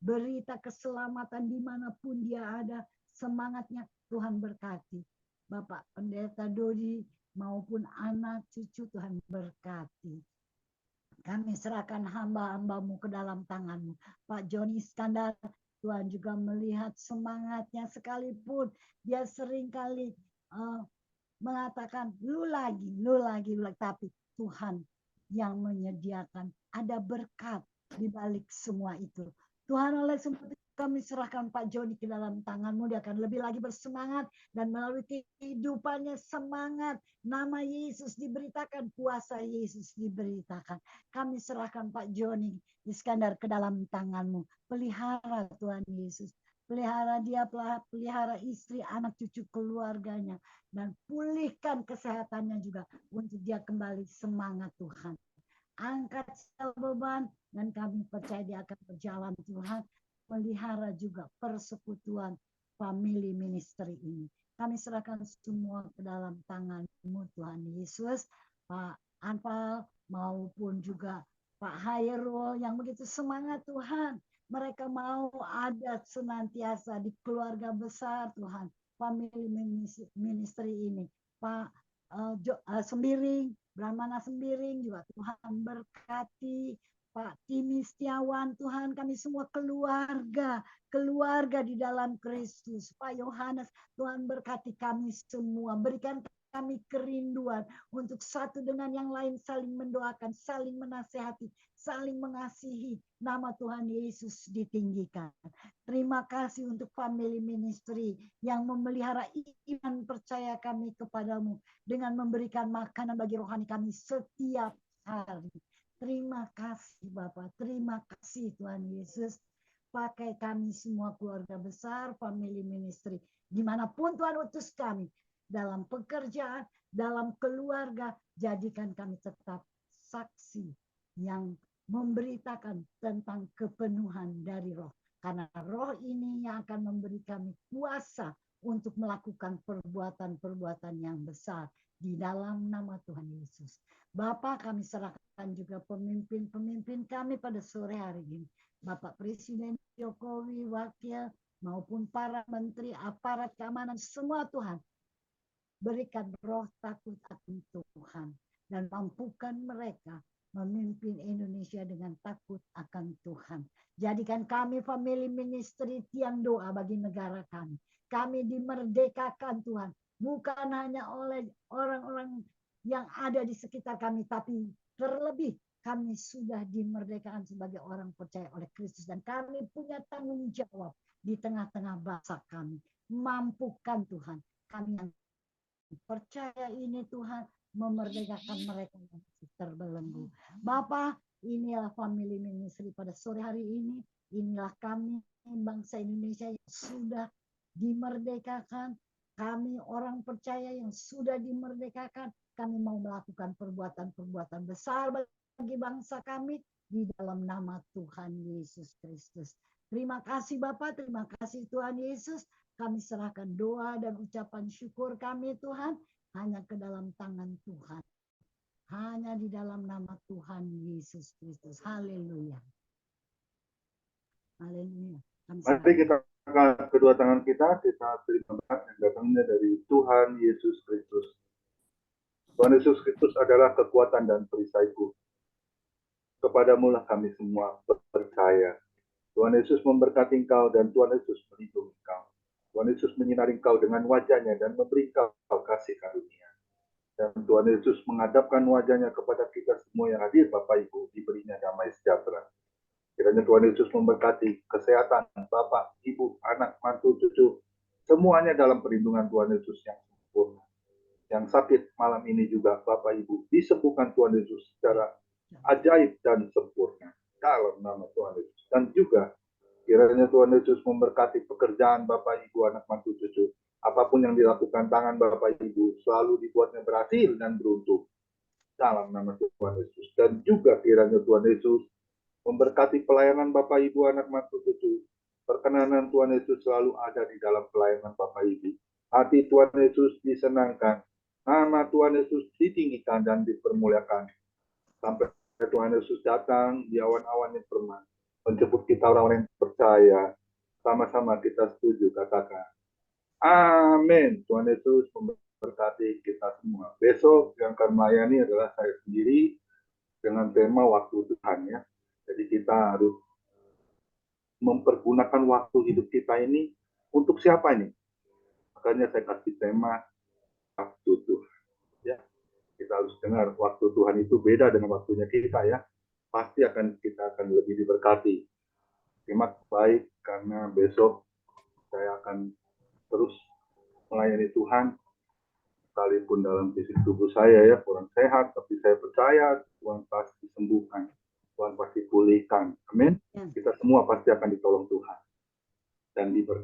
S6: berita keselamatan dimanapun dia ada. Semangatnya Tuhan berkati. Bapak Pendeta Dodi maupun anak cucu Tuhan berkati. Kami serahkan hamba-hamba-Mu ke dalam tangan-Mu. Pak Joni Iskandar, Tuhan juga melihat semangatnya sekalipun dia seringkali mengatakan lu lagi. Tapi Tuhan yang menyediakan ada berkat di balik semua itu. Tuhan oleh sebab itu kami serahkan Pak Joni ke dalam tangan-Mu. Dia akan lebih lagi bersemangat dan melalui kehidupannya semangat. Nama Yesus diberitakan, kuasa Yesus diberitakan. Kami serahkan Pak Joni Iskandar ke dalam tangan-Mu. Pelihara Tuhan Yesus. Pelihara dia, pelihara istri, anak cucu keluarganya. Dan pulihkan kesehatannya juga untuk dia kembali semangat Tuhan. Angkat segala beban dan kami percaya dia akan berjalan Tuhan. Pelihara juga persekutuan family ministry ini. Kami serahkan semua ke dalam tangan-Mu Tuhan Yesus. Pak Anpal maupun juga Pak Hairul yang begitu semangat Tuhan. Mereka mau ada senantiasa di keluarga besar Tuhan. Family ministry ini. Pak Sembiring, Brahmana Sembiring juga Tuhan berkati. Pak Timi Setiawan, Tuhan kami semua keluarga di dalam Kristus. Pak Yohanes, Tuhan berkati kami semua. Berikan kami kerinduan untuk satu dengan yang lain saling mendoakan, saling menasehati, saling mengasihi. Nama Tuhan Yesus ditinggikan. Terima kasih untuk family ministry yang memelihara iman percaya kami kepadamu dengan memberikan makanan bagi rohani kami setiap hari. Terima kasih Bapak, terima kasih Tuhan Yesus. Pakai kami semua keluarga besar, family ministry. Dimanapun Tuhan utus kami, dalam pekerjaan, dalam keluarga, jadikan kami tetap saksi yang memberitakan tentang kepenuhan dari roh. Karena roh ini yang akan memberi kami kuasa untuk melakukan perbuatan-perbuatan yang besar di dalam nama Tuhan Yesus. Bapak kami serahkan juga pemimpin-pemimpin kami pada sore hari ini. Bapak Presiden Jokowi, Wakil, maupun para menteri, aparat keamanan, semua Tuhan. Berikan roh takut akan Tuhan. Dan mampukan mereka memimpin Indonesia dengan takut akan Tuhan. Jadikan kami family ministry tiang doa bagi negara kami. Kami dimerdekakan Tuhan. Bukan hanya oleh orang-orang yang ada di sekitar kami, tapi terlebih kami sudah dimerdekakan sebagai orang percaya oleh Kristus. Dan kami punya tanggung jawab di tengah-tengah bangsa kami. Mampukan Tuhan, kami yang percaya ini Tuhan, memerdekakan mereka yang masih terbelenggu. Bapa, inilah family ministry pada sore hari ini. Inilah kami bangsa Indonesia yang sudah dimerdekakan. Kami orang percaya yang sudah dimerdekakan. Kami mau melakukan perbuatan-perbuatan besar bagi bangsa kami di dalam nama Tuhan Yesus Kristus. Terima kasih Bapak, terima kasih Tuhan Yesus. Kami serahkan doa dan ucapan syukur kami Tuhan hanya ke dalam tangan Tuhan. Hanya di dalam nama Tuhan Yesus Kristus. Haleluya. Haleluya.
S4: Mari kita angkat kedua tangan kita terima berkat yang datangnya dari Tuhan Yesus Kristus. Tuhan Yesus Kristus adalah kekuatan dan perisaiku. Kepadamulah kami semua percaya. Tuhan Yesus memberkati engkau dan Tuhan Yesus melindungi engkau. Tuhan Yesus menyinari engkau dengan wajahnya dan memberi engkau kasih karunia. Dan Tuhan Yesus menghadapkan wajahnya kepada kita semua yang hadir, Bapak Ibu, diberinya damai sejahtera. Kiranya Tuhan Yesus memberkati kesehatan Bapak, Ibu, anak, mantu, cucu, semuanya dalam perlindungan Tuhan Yesus yang sempurna. Yang sakit malam ini juga Bapak Ibu disembuhkan Tuhan Yesus secara ajaib dan sempurna dalam nama Tuhan Yesus. Dan juga kiranya Tuhan Yesus memberkati pekerjaan Bapak Ibu, anak, mantu, cucu. Apapun yang dilakukan tangan Bapak Ibu selalu dibuatnya berhasil dan beruntung dalam nama Tuhan Yesus. Dan juga kiranya Tuhan Yesus memberkati pelayanan Bapak Ibu, anak, mantu, cucu. Perkenanan Tuhan Yesus selalu ada di dalam pelayanan Bapak Ibu. Hati Tuhan Yesus disenangkan. Nama Tuhan Yesus ditinggikan dan dipermuliakan. Sampai Tuhan Yesus datang di awan-awan yang firman. Menjemput kita orang-orang yang percaya. Sama-sama kita setuju, katakan. Amin. Tuhan Yesus memberkati kita semua. Besok yang akan melayani adalah saya sendiri dengan tema waktu Tuhan ya. Jadi kita harus mempergunakan waktu hidup kita ini untuk siapa ini? Makanya saya kasih tema waktu Tuhan. Ya, kita harus dengar waktu Tuhan itu beda dengan waktunya kita ya. Pasti kita akan lebih diberkati. Terima baik karena besok saya akan terus melayani Tuhan. Sekalipun dalam fisik tubuh saya ya kurang sehat, tapi saya percaya Tuhan pasti sembuhkan. Tuhan pasti pulihkan. Amin. Kita semua pasti akan ditolong Tuhan dan diberkati.